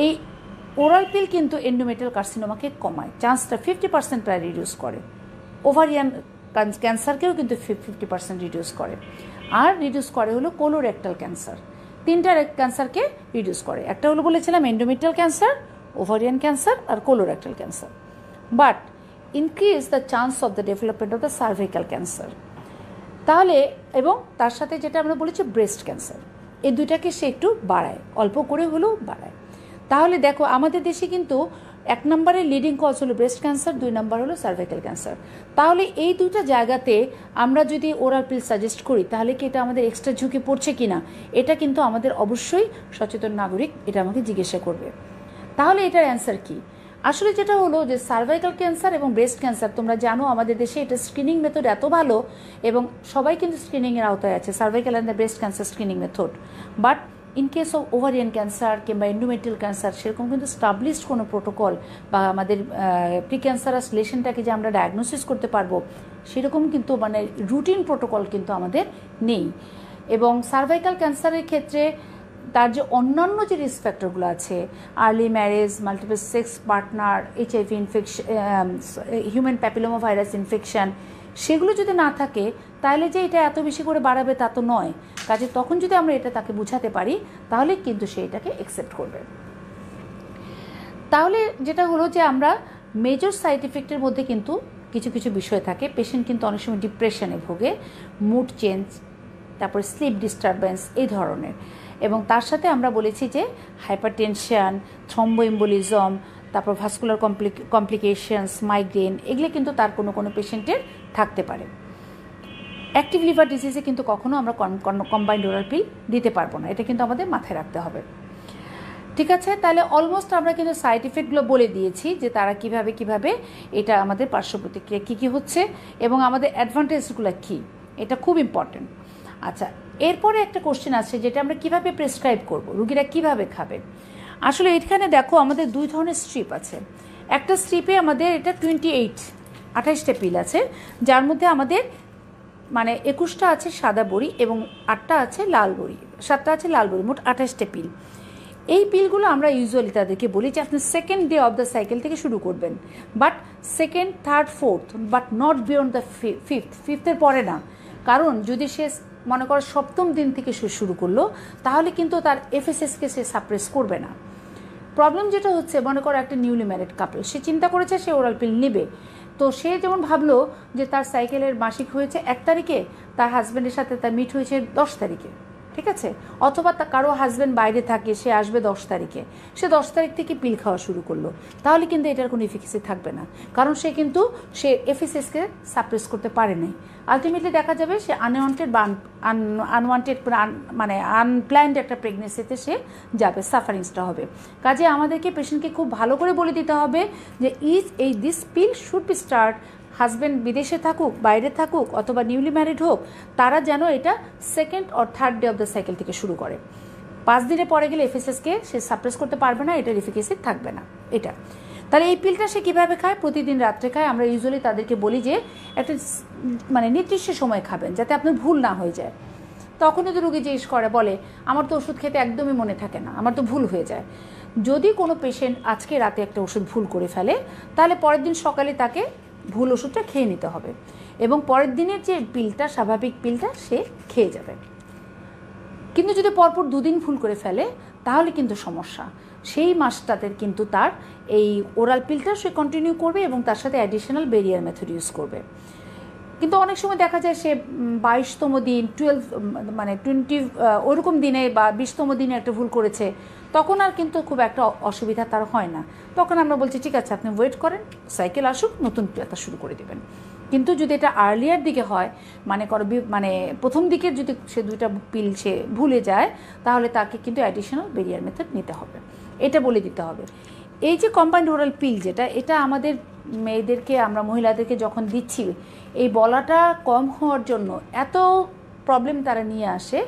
এই ওরাল পিল কিন্তু এন্ডোমেট্রিয়াল কার্সিনোমাকে কমায়, চান্সটা 50% প্রায় রিডিউস করে। ওভারিয়ান ক্যান্সারকেও কিন্তু 50% রিডিউস করে। আর রিডিউস করে হলো কোলোরেক্টাল ক্যান্সার, তিনটা ক্যান্সারকে রিডিউস করে। একটা হলো বলেছিলাম এন্ডোমেট্রিয়াল ক্যান্সার, ওভারিয়ান ক্যান্সার আর colorectal cancer, but increase the chance of the development of the cervical cancer. তাহলে এবং তার সাথে যেটা আমরা বলেছি ব্রেস্ট ক্যান্সার, এই দুইটাকে সে একটু বাড়ায়, অল্প করে হলেও বাড়ায়। তাহলে দেখো আমাদের দেশে কিন্তু 1 নম্বরের লিডিং কজ হলো ব্রেস্ট ক্যান্সার, 2 নম্বর হলো সার্ভাইকাল ক্যান্সার। তাহলে এই দুইটা জায়গাতে আমরা যদি ওরাল পিল সাজেস্ট করি তাহলে কি এটা আমাদের এক্সট্রা ঝুঁকি পড়ছে কিনা, এটা কিন্তু আমাদের অবশ্যই সচেতন নাগরিক এটা আমাকে জিজ্ঞাসা করবে। তাহলে এটার অ্যান্সার কি? আসলে যেটা হলো যে সার্ভাইকাল ক্যান্সার এবং ব্রেস্ট ক্যান্সার তোমরা জানো আমাদের দেশে এটা স্ক্রিনিং মেথড এত ভালো এবং সবাই কিন্তু স্ক্রিনিংয়ের আওতায় আছে, cervical and the breast cancer screening method. But in case of ovarian cancer কিংবা এন্ডোমেট্রিয়াল ক্যান্সার সেরকম কিন্তু স্টাবলিশড কোনো প্রোটোকল বা আমাদের প্রিক্যান্সারাস লেশনটাকে যে আমরা ডায়াগনোসিস করতে পারবো সেরকম কিন্তু মানে রুটিন প্রোটোকল কিন্তু আমাদের নেই। এবং সার্ভাইকাল ক্যান্সারের ক্ষেত্রে তার যে অন্যান্য যে রিস্ক ফ্যাক্টরগুলো আছে, early marriage, multiple sex partner, HIV infection, human papilloma virus infection, সেগুলো যদি না থাকে তাহলে যে এটা এত বেশি করে বাড়াবে তা তো নয়। কাজে তখন যদি আমরা এটা তাকে বুঝাতে পারি তাহলে কিন্তু সে এটাকে অ্যাকসেপ্ট করবে। তাহলে যেটা হলো যে আমরা মেজর সাইড এফেক্টের মধ্যে কিন্তু কিছু কিছু বিষয় থাকে। পেশেন্ট কিন্তু অনেক সময় ডিপ্রেশনে ভোগে, মুড চেঞ্জ, তারপর স্লিপ ডিস্টারবেন্স এই ধরনের, এবং তার সাথে আমরা বলেছি যে হাইপারটেনশন, থ্রম্বোএম্বোলিজম, তারপর ভাস্কুলার কমপ্লিকেশনস, মাইগ্রেন, এগুলো কিন্তু তার কোনো কোনো পেশেন্টের থাকতে পারে। অ্যাক্টিভ লিভার ডিজিজে কিন্তু কখনো আমরা কম্বাইন্ড ওরাল পিল দিতে পারবো না, এটা কিন্তু আমাদের মাথায় রাখতে হবে। ঠিক আছে, তাহলে অলমোস্ট আমরা কিন্তু সাইড ইফেক্টগুলো বলে দিয়েছি যে তারা কিভাবে এটা আমাদের পার্শ্ব প্রতিক্রিয়া কী হচ্ছে এবং আমাদের অ্যাডভান্টেজগুলো কী, এটা খুব ইম্পর্টেন্ট। আচ্ছা, এরপরে একটা কোশ্চেন আছে যেটা আমরা কিভাবে প্রেসক্রাইব করব, রুগীরা কিভাবে খাবে। আসলে এখানে দেখো আমাদের 2 ধরনের স্ট্রিপ আছে। একটা স্ট্রিপে আমাদের এটা 28টা পিল আছে, যার মধ্যে আমাদের মানে 21টা আছে সাদা বড়ি এবং 8টা আছে লাল বড়ি, 7টা আছে লাল বড়ি, মোট 28টা পিল। এই পিলগুলো আমরা ইউজুয়ালি তাদেরকে বলি যে আপনি 2nd day of the cycle থেকে শুরু করবেন, but 2nd, 3rd, 4th, but not beyond the 5th পরে না। কারণ যদি সে মনে করো 7ম দিন থেকে শুরু করলো তাহলে কিন্তু তার FSSকে সে সাপ্রেস করবে না। প্রবলেম যেটা হচ্ছে, মনে করো একটা নিউলি ম্যারিড কাপল, সে চিন্তা করেছে সে ওরাল পিল নেবে, তো সে যেমন ভাবলো যে তার সাইকেলের মাসিক হয়েছে 1 তারিখে, তার হাজব্যান্ডের সাথে তার মিট হয়েছে 10 তারিখে, ঠিক আছে, অথবা কারো হাজব্যান্ড বাইরে থাকে, সে আসবে 10 তারিখে, সে 10 তারিখ থেকে পিল খাওয়া শুরু করলো, তাহলে কিন্তু এটার কোনো এফিকাসি থাকবে না, কারণ সে এফএসএসকে সাপ্রেস করতে পারে নাই। আলটিমেটলি দেখা যাবে সে আনওয়ান্টেড বা আনওয়ান্টেড মানে আনপ্ল্যান্ড একটা প্রেগনেন্সিতে সে যাবে, সাফারিংসটা হবে। কাজে আমাদেরকে পেশেন্টকে খুব ভালো করে বলে দিতে হবে যে this pill should be start, husband বিদেশে থাকুক, বাইরে থাকুক, অথবা নিউলি ম্যারিড হোক, তারা যেন এটা 2nd or 3rd day of the cycle থেকে শুরু করে। 5 দিনের পরে গেলে এফএসএসকে সে সাপ্রেস করতে পারবে না, এটার এফিকাসি থাকবে না এটা। তাহলে এই পিলটা সে কীভাবে খায়? প্রতিদিন রাত্রে খায়। আমরা ইউজুয়ালি তাদেরকে বলি যে একটা মানে নির্দিষ্ট সময় খাবেন, যাতে আপনার ভুল না হয়ে যায়। তখনই তো রুগী জিজ্ঞেস করে, বলে আমার তো ওষুধ খেতে একদমই মনে থাকে না, আমার তো ভুল হয়ে যায়। যদি কোনো পেশেন্ট আজকে রাতে একটা ওষুধ ভুল করে ফেলে, তাহলে পরের দিন সকালে তাকে ভুল ওষুধটা খেয়ে নিতে হবে, এবং পরের দিনের যে পিলটা, স্বাভাবিক পিলটা, সে খেয়ে যাবে। কিন্তু যদি পরপর 2 দিন ভুল করে ফেলে, তাহলে কিন্তু সমস্যা। সেই মাসটাতে কিন্তু তার এই ওরাল পিলটা সে কন্টিনিউ করবে, এবং তার সাথে অ্যাডিশনাল বেরিয়ার মেথড ইউজ করবে। কিন্তু অনেক সময় দেখা যায় সে 22তম দিন, 20 ওরকম দিনে বা 20তম দিনে একটা ভুল করেছে, তখন আর কিন্তু খুব একটা অসুবিধা তার হয় না। তখন আমরা বলছি ঠিক আছে, আপনি ওয়েট করেন, সাইকেল আসুক, নতুন ব্যথা শুরু করে দেবেন। কিন্তু যদি এটা আর্লিয়ার দিকে হয়, মানে প্রথম দিকের যদি সে 2টা পিল সে ভুলে যায়, তাহলে তাকে কিন্তু অ্যাডিশনাল বেরিয়ার মেথড নিতে হবে, এটা বলে দিতে হবে। এই যে কম্বাইন্ড ওরাল পিল যেটা, এটা আমাদের মেয়েদেরকে, আমরা মহিলাদেরকে যখন দিচ্ছি, এই বলাটা কম হওয়ার জন্য এত প্রবলেম তারা নিয়ে আসে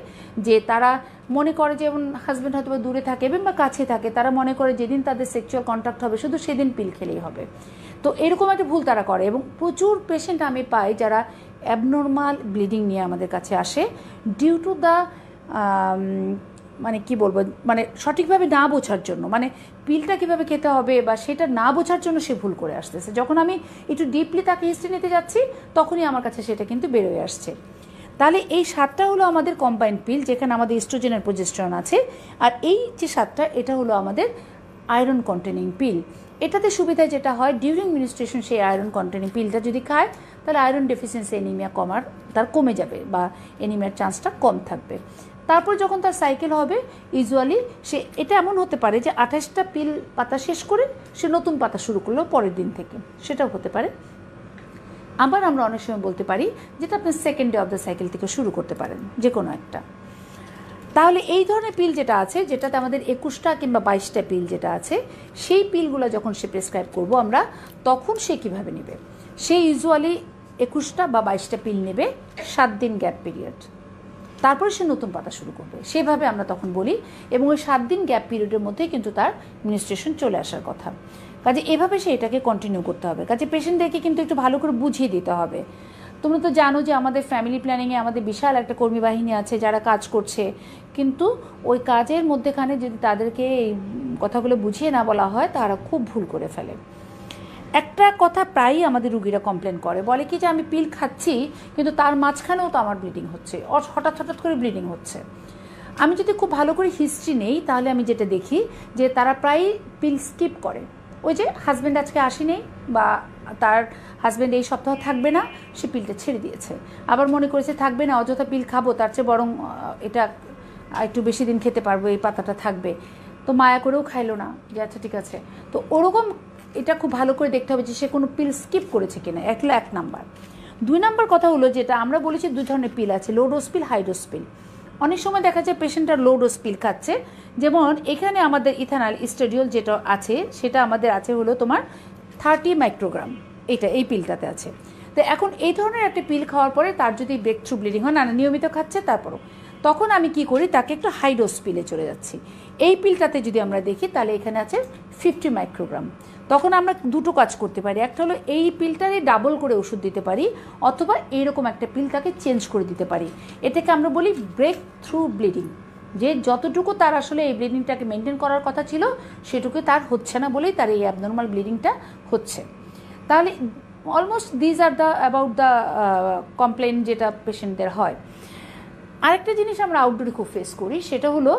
যে তারা মনে করে, যেমন হাজব্যান্ড হয়তো দূরে থাকে বা কাছে থাকে, তারা মনে করে যেদিন তাদের সেক্সুয়াল কন্ট্যাক্ট হবে শুধু সেদিন পিল খেলেই হবে। তো এরকম একটা ভুল তারা করে, এবং প্রচুর পেশেন্ট আমি পাই যারা অ্যাবনর্মাল ব্লিডিং নিয়ে আমাদের কাছে আসে, ডিউ টু দ্য মানে কি বলবো, মানে সঠিকভাবে না বোঝার জন্য, মানে পিলটা কীভাবে খেতে হবে বা সেটা না বোঝার জন্য সে ভুল করে আসতেছে। যখন আমি একটু ডিপলি তাকে হিস্ট্রি নিতে যাচ্ছি, তখনই আমার কাছে সেটা কিন্তু বেরোয় আসছে। তাহলে এই 7টা হলো আমাদের কম্বাইন্ড পিল, যেখানে আমাদের ইস্ট্রোজেন আর প্রোজেস্টেরন আছে। আর এই যে 7টা, এটা হলো আমাদের আয়রন কন্টেনিং পিল। এটাতে সুবিধা যেটা হয়, ডিউরিং মিনিস্ট্রেশন সেই আয়রন কন্টেনিং পিলটা যদি খায়, তাহলে আয়রন ডেফিসিয়েন্সি এনিমিয়া তার কমে যাবে, বা এনিমিয়ার চান্সটা কম থাকবে। তারপর যখন তার সাইকেল হবে, ইউজুয়ালি এটা এমন হতে পারে যে 28টা পিল পাতা শেষ করে সে নতুন পাতা শুরু করলো পরের দিন থেকে, সেটাও হতে পারে। আবার আমরা অনেক সময় বলতে পারি যেটা আপনি 2nd day of the cycle থেকে শুরু করতে পারেন, যে কোনো একটা। তাহলে এই ধরনের পিল যেটা আছে, যেটাতে আমাদের 21টা কিংবা 22টা পিল যেটা আছে, সেই পিলগুলো যখন সে প্রেসক্রাইব করব আমরা, তখন সে কীভাবে নেবে? সে ইউজুয়ালি 21টা বা 22টা পিল নেবে, 7 দিন গ্যাপ পিরিয়ড, তারপরে সে নতুন পাতা শুরু করবে, সেভাবে আমরা তখন বলি। এবং ওই 7 দিন গ্যাপ পিরিয়ডের মধ্যেই কিন্তু তার মিনিস্ট্রেশন চলে আসার কথা। কাজে এভাবে সে এটাকে কন্টিনিউ করতে হবে। কাজে পেশেন্টদেরকে কিন্তু একটু ভালো করে বুঝিয়ে দিতে হবে। তোমরা তো জানো যে আমাদের ফ্যামিলি প্ল্যানিংয়ে আমাদের বিশাল একটা কর্মী বাহিনী আছে যারা কাজ করছে, কিন্তু ওই কাজের মধ্যেখানে যদি তাদেরকে এই কথাগুলো বুঝিয়ে না বলা হয়, তারা খুব ভুল করে ফেলে। একটা কথা প্রায়ই আমাদের রুগীরা কমপ্লেন করে, বলে কি যে আমি পিল খাচ্ছি, কিন্তু তার মাঝখানেও তো আমার ব্লিডিং হচ্ছে, হঠাৎ হঠাৎ করে ব্লিডিং হচ্ছে। আমি যদি খুব ভালো করে হিস্ট্রি নেই, তাহলে আমি যেটা দেখি যে তারা প্রায়ই পিল স্কিপ করে। ওই যে হাজব্যান্ড আজকে আসেনি, বা তার হাজব্যান্ড এই সপ্তাহ থাকবে না, সে পিলটা ছেড়ে দিয়েছে। আবার মনে করেছে থাকবে না, অযথা পিল খাবো, তার চেয়ে বরং এটা একটু বেশি দিন খেতে পারবো, এই পাতাটা থাকবে, তো মায়া করেও খাইলো না, যে আচ্ছা ঠিক আছে। তো ওরকম এটা খুব ভালো করে দেখতে হবে যে সে কোনো পিল স্কিপ করেছে কিনা, 1 নাম্বার। 2 নাম্বার কথা হলো, যেটা আমরা বলেছি 2 ধরনের পিল আছে, লো ডোজ পিল, হাই ডোজ পিল। অনেক সময় দেখা যায় পেশেন্টরা লো ডোজ পিল খাচ্ছে, যেমন এখানে আমাদের ইথানল ইস্ট্রাডিওল যেটা আছে, সেটা আমাদের আছে হলো তোমার 30 মাইক্রোগ্রাম, এই পিলটাতে আছে। তো এখন এই ধরনের একটা পিল খাওয়ার পরে তার যদি ব্রেক থ্রু ব্লিডিং হয়, না নিয়মিত খাচ্ছে তারপরও, তখন আমি কি করি, তাকে একটু হাই ডোজ পিলে চলে যাচ্ছি। এই পিলটাতে যদি আমরা দেখি, তাহলে এখানে আছে 50 মাইক্রোগ্রাম। তখন আমরা দুটো কাজ করতে পারি, একটা হলো এই পিলটারই ডাবল করে ওষুধ দিতে পারি, অথবা এইরকম একটা পিল তাকে চেঞ্জ করে দিতে পারি। এটাকে আমরা বলি ব্রেক থ্রু ব্লিডিং, যে যতটুকু তার আসলে এই ব্লিডিংটাকে মেনটেন করার কথা ছিল, সেটুকু তার হচ্ছে না বলেই তার এই অ্যাবনর্মাল ব্লিডিংটা হচ্ছে। তাহলে almost these are the about the complain যেটা পেশেন্টদের হয়। আরেকটা জিনিস আমরা আউটডোরে খুব ফেস করি, সেটা হলো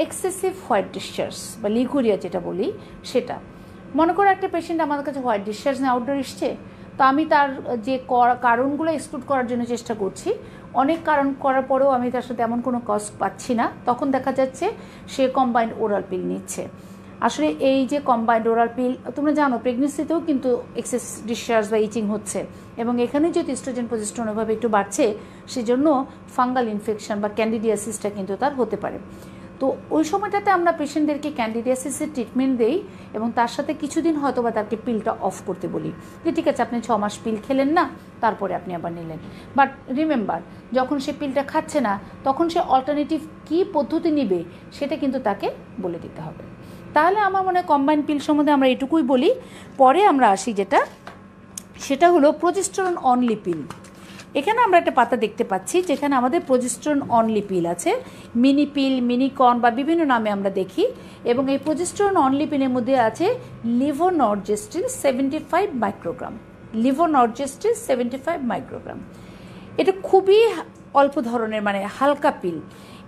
এক্সেসিভ হোয়াইট ডিসচার্জ বা লিকুরিয়া যেটা বলি, সেটা। মনে করো একটা পেশেন্ট আমাদের কাছে হোয়াইট ডিসচার্জ নিয়ে আউটডোর এসছে, তো তো আমি তার যে কারণগুলো এক্সক্লুড করার জন্য চেষ্টা করছি, অনেক কারণ করার পরেও আমি তার সাথে এমন কোনো কজ পাচ্ছি না, তখন দেখা যাচ্ছে সে কম্বাইন্ড ওরাল পিল নিচ্ছে। আসলে এই যে কম্বাইন্ড ওরাল পিল, তোমরা জানো প্রেগনেন্সিতেও কিন্তু এক্সেস ডিসচার্জ বা ইচিং হচ্ছে, এবং এখানে যদি ইস্ট্রোজেন প্রজেস্টেরন ওইভাবে একটু বাড়ছে, সেজন্য ফাঙ্গাল ইনফেকশন বা ক্যান্ডিডিয়াসিসটা কিন্তু তার হতে পারে। তো ওই সময়টাতে আমরা পেশেন্টদেরকে ক্যান্ডিডিয়াসিসের ট্রিটমেন্ট দেই এবং তার সাথে কিছুদিন হয়তো বা তাকে পিলটা অফ করতে বলি, যে ঠিক আছে আপনি 6 মাস পিল খেলেন না, তারপরে আপনি আবার নিলেন। বাট রিমেম্বার, যখন সে পিলটা খাচ্ছে না তখন সে অল্টারনেটিভ কী পদ্ধতি নিবে সেটা কিন্তু তাকে বলে দিতে হবে। তাহলে আমার মনে হয় কম্বাইন্ড পিল সম্বন্ধে আমরা এটুকুই বলি। পরে আমরা আসি সেটা হলো প্রজেস্টেরন অনলি পিল। এখানে আমরা একটা পাতা দেখতে পাচ্ছি যেখানে আমাদের প্রজেস্টেরন অনলি পিল আছে, মিনি পিল, মিনিকর্ন বা বিভিন্ন নামে আমরা দেখি। এবং এই প্রজেস্টেরন অনলি পিলের মধ্যে আছে লিভোনর্জেস্ট্রিন 75 মাইক্রোগ্রাম। লিভোনর্জেস্ট্রিন 75 মাইক্রোগ্রাম, এটা খুবই অল্প ধরনের, মানে হালকা পিল।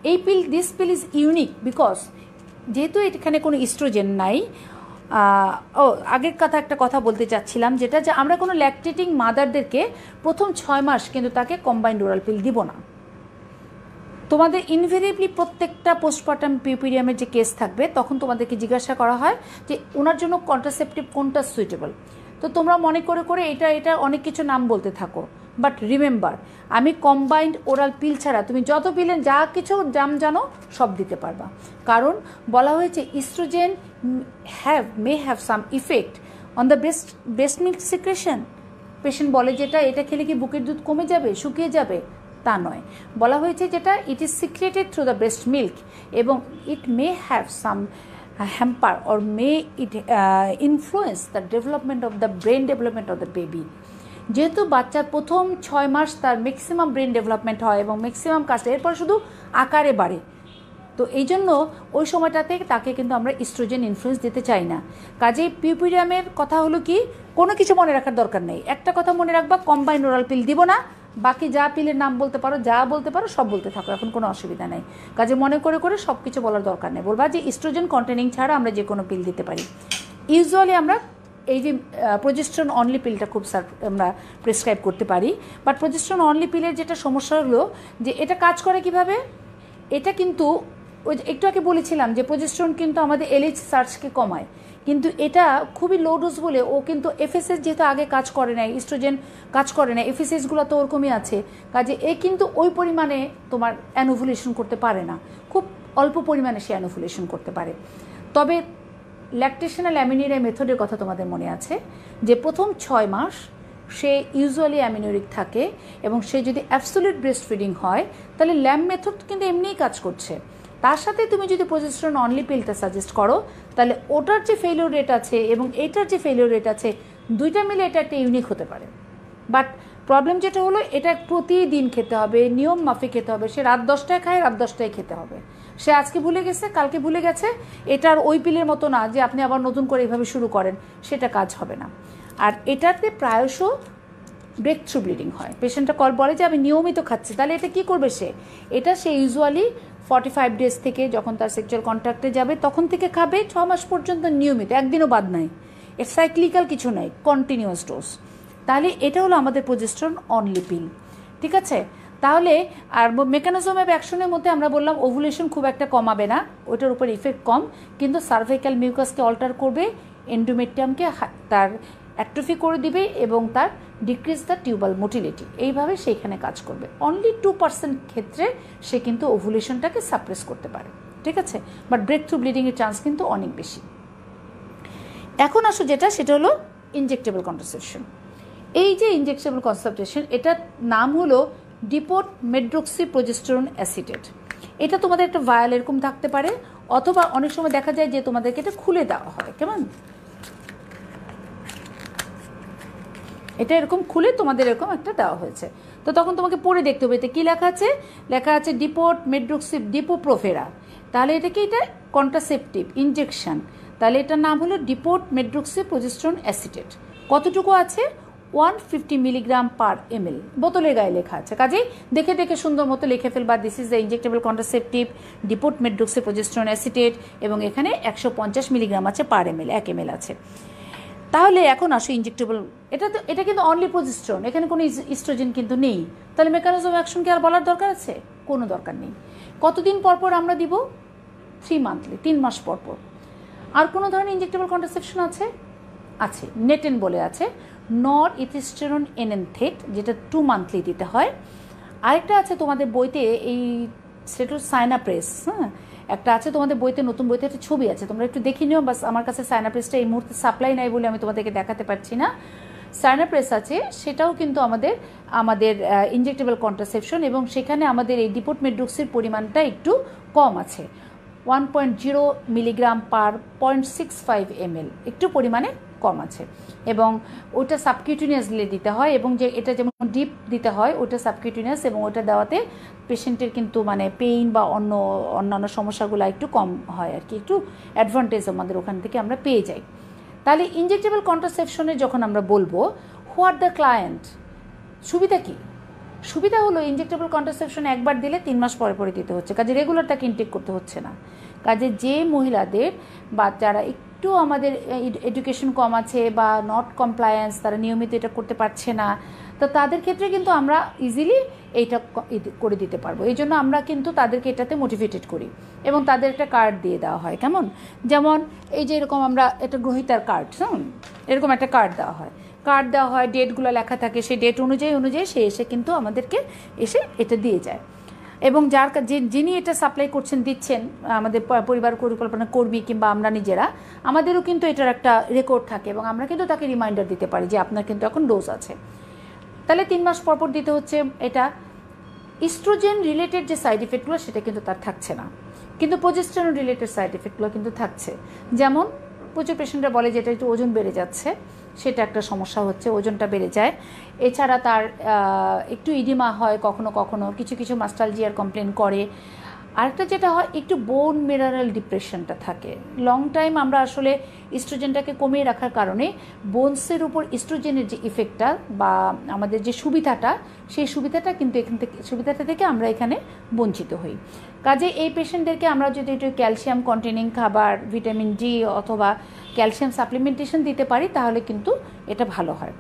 এই this pill is unique because যেহেতু এখানে কোনো ইস্ট্রোজেন নাই। আগের একটা কথা বলতে চাচ্ছিলাম, যেটা যে আমরা কোনো ল্যাকটেটিং মাদারদেরকে প্রথম 6 মাস কিন্তু তাকে কম্বাইন্ড ওরাল পিল দিব না। তোমাদের ইনভেরিয়েবলি প্রত্যেকটা পোস্টপার্টাম পিউপিরিয়ামের যে কেস থাকবে তখন তোমাদেরকে জিজ্ঞাসা করা হয় যে ওনার জন্য কন্ট্রাসেপটিভ কোনটা সুইটেবল। তো তোমরা মনে করে এটা অনেক কিছু নাম বলতে থাকো, বাট রিমেম্বার, আমি কম্বাইন্ড ওরাল পিল ছাড়া তুমি যত পিলেন যা কিছু দাম জানো সব দিতে পারবা। কারণ বলা হয়েছে oestrogen may have some effect on the breast milk secretion. Patient বলে যেটা এটা খেলে কি বুকের দুধ কমে যাবে, শুকিয়ে যাবে, তা নয়। বলা হয়েছে যেটা it is secreted through the breast milk এবং it may have some hamper or may it influence the development of the brain development of the baby। যেহেতু বাচ্চার প্রথম 6 মাস তার ম্যাক্সিমাম ব্রেন ডেভেলপমেন্ট হয় এবং ম্যাক্সিমাম কাজটা এরপর শুধু আকারে বাড়ে, তো এই জন্য ওই সময়টাতে তাকে কিন্তু আমরা ইস্ট্রোজেন ইনফ্লুয়েন্স দিতে চাই না। কাজেই পিউপিরিয়ামের কথা হলো কি, কোনো কিছু মনে রাখার দরকার নেই, একটা কথা মনে রাখবা, কম্বাইন্ড ওরাল পিল দিব না, বাকি যা পিলের নাম বলতে পারো, যা বলতে পারো সব বলতে থাকো, এখন কোনো অসুবিধা নেই। কাজে মনে করে সব কিছু বলার দরকার নেই, বলবা যে ইস্ট্রোজেন কন্টেনিং ছাড়া আমরা যে কোনো পিল দিতে পারি। ইউজুয়ালি আমরা এই যে প্রজেস্টেরন অনলি পিলটা খুব আমরা প্রেসক্রাইব করতে পারি। বাট প্রজেস্টেরন অনলি পিলের যেটা সমস্যা হলো যে এটা কাজ করে কিভাবে, এটা কিন্তু ওই একটু আগে বলেছিলাম যে প্রজেস্টেরন কিন্তু আমাদের এলএইচ সার্চকে কমায়, কিন্তু এটা খুবই লো ডোজ বলে ও কিন্তু এফএসএস যেহেতু আগে কাজ করে না, ইস্ট্রোজেন কাজ করে না, এফএসএসগুলো তো ওরকমই আছে, কাজে এ কিন্তু ওই পরিমাণে তোমার অ্যানোভুলেশন করতে পারে না, খুব অল্প পরিমাণে সে অ্যানোভুলেশন করতে পারে। তবে ল্যাকটেশনাল অ্যামিনোরিক মেথডের কথা তোমাদের মনে আছে যে প্রথম 6 মাস সে ইউজুয়ালি অ্যামিনোরিক থাকে এবং সে যদি অ্যাবসোলিউট ব্রেস্ট ফিডিং হয় তাহলে ল্যাম্প মেথড কিন্তু এমনিই কাজ করছে। তার সাথে তুমি যদি প্রজেস্টেরন অনলি পিলটা সাজেস্ট করো তাহলে ওটার যে ফেলিওর রেট আছে এবং এটার যে ফেলিওর রেট আছে দুইটা মিলে এটা একটা ইউনিক হতে পারে। বাট প্রবলেম যেটা হলো এটা প্রতিদিন খেতে হবে, নিয়ম মাফিক খেতে হবে। সে রাত 10টায় খায়, রাত 10টায় খেতে হবে। সে আজকে ভুলে গেছে, কালকে ভুলে গেছে, এটার ওই পিলের মতো না যে আপনি আবার নতুন করে এইভাবে শুরু করেন, সেটা কাজ হবে না। আর এটাতে প্রায়শ ব্রেক থ্রু ব্লিডিং হয়। পেশেন্টটা বলে যে আমি নিয়মিত খাচ্ছি, তাহলে এটা কী করবে সে ইউজুয়ালি 45 ডেজ থেকে যখন তার সেক্সুয়াল কন্ট্যাক্টে যাবে তখন থেকে খাবে 6 মাস পর্যন্ত নিয়মিত, একদিনও বাদ নাই, এর সাইক্লিক্যাল কিছু নাই, কন্টিনিউয়াস ডোজ। তাহলে এটা হলো আমাদের প্রজেস্টেরন অনলি পিল, ঠিক আছে। তাহলে আর মেকানিজম অফ অ্যাকশনের মধ্যে আমরা বললাম ওভুলেশন খুব একটা কমাবে না, ওটার উপর ইফেক্ট কম, কিন্তু সার্ভাইকাল মিউকাসকে অল্টার করবে, এন্ডোমেট্রিয়ামকে তার অ্যাট্রফি করে দিবে এবং তার ডিক্রিজ দ্য টিউবাল মোটিলিটি, এইভাবে সেইখানে কাজ করবে। অনলি 2% ক্ষেত্রে সে কিন্তু ওভুলেশনটাকে সাপ্রেস করতে পারে, ঠিক আছে। বাট ব্রেক থ্রু ব্লিডিংয়ের চান্স কিন্তু অনেক বেশি। এখন আসো সেটা হলো ইনজেক্টেবল কন্ট্রাসেপশন। এই যে ইনজেক্টেবল কন্ট্রাসেপশন, এটার নাম হলো ডিপোট মেড্রোক্সি প্রজেস্টেরন অ্যাসিটেট। এটা তোমাদের একটা ভায়াল এরকম থাকতে পারে, অথবা অনেক সময় দেখা যায় যে তোমাদেরকে এটা খুলে দেওয়া হয়, কেমন এটা এরকম খুলে তোমাদের এরকম একটা দেওয়া হয়েছে। তো তখন তোমাকে পড়ে দেখতে হবে এতে কী লেখা আছে ডিপোট মেড্রোক্সি ডিপোপ্রোফেরা। তাহলে এটা কন্ট্রাসেপটিভ ইনজেকশন, তাহলে এটার নাম হলো ডিপোট মেড্রোক্সি প্রজেস্টেরন অ্যাসিটেট। কতটুকু আছে? 150 মিলিগ্রাম পার ml, বোতলের গায়ে লেখা আছে। কাজেই দেখে সুন্দর মতো লিখে ফেলবা this is the injectable contraceptive depot medroxyprogesterone acetate, এবং এখানে 150 মিলিগ্রাম আছে পার ml, 1 ml আছে। তাহলে এখন আসো ইনজেক্টেবল, এটা কিন্তু অনলি প্রজেস্টেরন, এখানে কোনো ইস্ট্রোজেন কিন্তু নেই। তাহলে মেকানিজম অফ অ্যাকশন কি আর বলার দরকার আছে? কোনো দরকার নেই। কতদিন পর পর আমরা দিব? 3 মান্থলি, 3 মাস পর পর। আর কোনো ধরনের ইনজেক্টেবল কন্ট্রাসেপশন আছে? আছে, নেটেন বলে আছে, নর ইথিস্টেরন এনএনথেট, যেটা 2 মান্থলি দিতে হয়। আরেকটা আছে তোমাদের বইতে, এই সেটা সাইনাপ্রেস, হ্যাঁ একটা আছে তোমাদের বইতে, নতুন বইতে একটা ছবি আছে, তোমরা একটু দেখে নিও। বাস আমার কাছে সাইনাপ্রেসটা এই মুহূর্তে সাপ্লাই নাই বলে আমি তোমাদেরকে দেখাতে পারছি না। সাইনাপ্রেস আছে, সেটাও কিন্তু আমাদের ইনজেক্টেবল কন্ট্রাসেপশন, এবং সেখানে আমাদের এই ডিপোটমেড্রোক্সির পরিমাণটা একটু কম আছে, 1.0 মিলিগ্রাম পার 0.65 ml, একটু পরিমাণে কম আছে। এবং ওটা সাবকিউটিনিয়াসলি দিতে হয়, এবং যে এটা যেমন ডিপ দিতে হয় ওটা সাবকিউটিনিয়াস, এবং ওটা দেওয়াতে পেশেন্টের কিন্তু মানে পেইন বা অন্যান্য সমস্যাগুলো একটু কম হয় আর কি, একটু অ্যাডভান্টেজ আমাদের ওখান থেকে আমরা পেয়ে যাই। তাহলে ইনজেক্টেবল কন্ট্রাসেপশনে যখন আমরা বলবো হোয়াট দ্য ক্লায়েন্ট, সুবিধা কি? সুবিধা হলো ইনজেক্টেবল কন্ট্রাসেপশন একবার দিলে 3 মাস পরে পরে দিতে হচ্ছে, কাজে রেগুলার তাকে ইনটেক করতে হচ্ছে না। কাজে যে মহিলাদের বা যারা একটু আমাদের এডুকেশন কম আছে বা নট কমপ্লায়েন্স, তারা নিয়মিত এটা করতে পারছে না, তো তাদের ক্ষেত্রে কিন্তু আমরা ইজিলি এইটা করে দিতে পারবো। এই জন্য আমরা কিন্তু তাদেরকে এটাতে মোটিভেটেড করি, এবং তাদের একটা কার্ড দিয়ে দেওয়া হয়। কেমন? যেমন এই যে এরকম আমরা একটা গ্রহিতার কার্ড, এরকম একটা কার্ড দেওয়া হয়, ডেটগুলো লেখা থাকে, সেই ডেট অনুযায়ী সে এসে কিন্তু আমাদেরকে এসে এটা দিয়ে যায়। এবং যিনি এটা সাপ্লাই করছেন, দিচ্ছেন, আমাদের পরিবার পরিকল্পনা কর্মী কিংবা আমরা নিজেরা, আমাদেরও কিন্তু এটার একটা রেকর্ড থাকে, এবং আমরা কিন্তু তাকে রিমাইন্ডার দিতে পারি যে আপনার কিন্তু এখন ডোজ আছে। তাহলে 3 মাস পর দিতে হচ্ছে এটা। ইস্ট্রোজেন রিলেটেড যে সাইড ইফেক্টগুলো সেটা কিন্তু তার থাকছে না, কিন্তু প্রোজেস্টেরন রিলেটেড সাইড ইফেক্টগুলো কিন্তু থাকছে। যেমন প্রচুর পেশেন্টরা বলে যে এটা একটু ওজন বেড়ে যাচ্ছে, সেটা একটা সমস্যা হচ্ছে, ওজনটা বেড়ে যায়। এছাড়া তার একটু ইডিমা হয়, কখনো কখনো কিছু মাস্টালজিয়ার কমপ্লেন করে। আরেকটা যেটা হয়, একটু বোন মিনারেল ডিপ্রেশনটা থাকে। লং টাইম আমরা আসলে ইস্ট্রোজেনটাকে কমিয়ে রাখার কারণে বোনসের উপর ইস্ট্রোজেনের যে ইফেক্টটা বা আমাদের যে সুবিধাটা, সেই সুবিধাটা থেকে আমরা এখানে বঞ্চিত হই। কাজে এই পেশেন্টদেরকে আমরা যদি একটু ক্যালসিয়াম কন্টেনিং খাবার, ভিটামিন ডি অথবা ক্যালসিয়াম সাপ্লিমেন্টেশন দিতে পারি, তাহলে কিন্তু এটা ভালো হয়।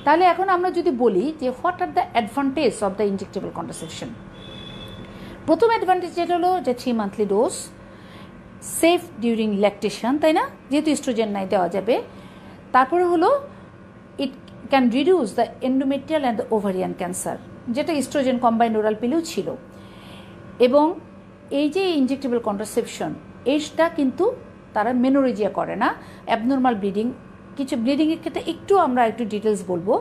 তাহলে এখন আমরা যদি বলি যে what are the advantage of the injectable contraception, প্রথম অ্যাডভান্টেজ যেটা হলো যে 3 monthly dose, safe during lactation, তাই না, যেহেতু ইস্ট্রোজেন নাই দেওয়া যাবে। তারপরে হলো it can reduce the endometrial and the ovarian cancer, যেটা ইস্ট্রোজেন কম্বাইন্ড ওরাল পিলেও ছিল। এবং এই যে ইনজেক্টেবল কন্ট্রাসেপশন, এইটা কিন্তু তারা মেনোরেজিয়া করে না, অ্যাবনর্মাল ব্লিডিং, কিছু ব্লিডিংয়ের ক্ষেত্রে আমরা একটু ডিটেলস বলবো।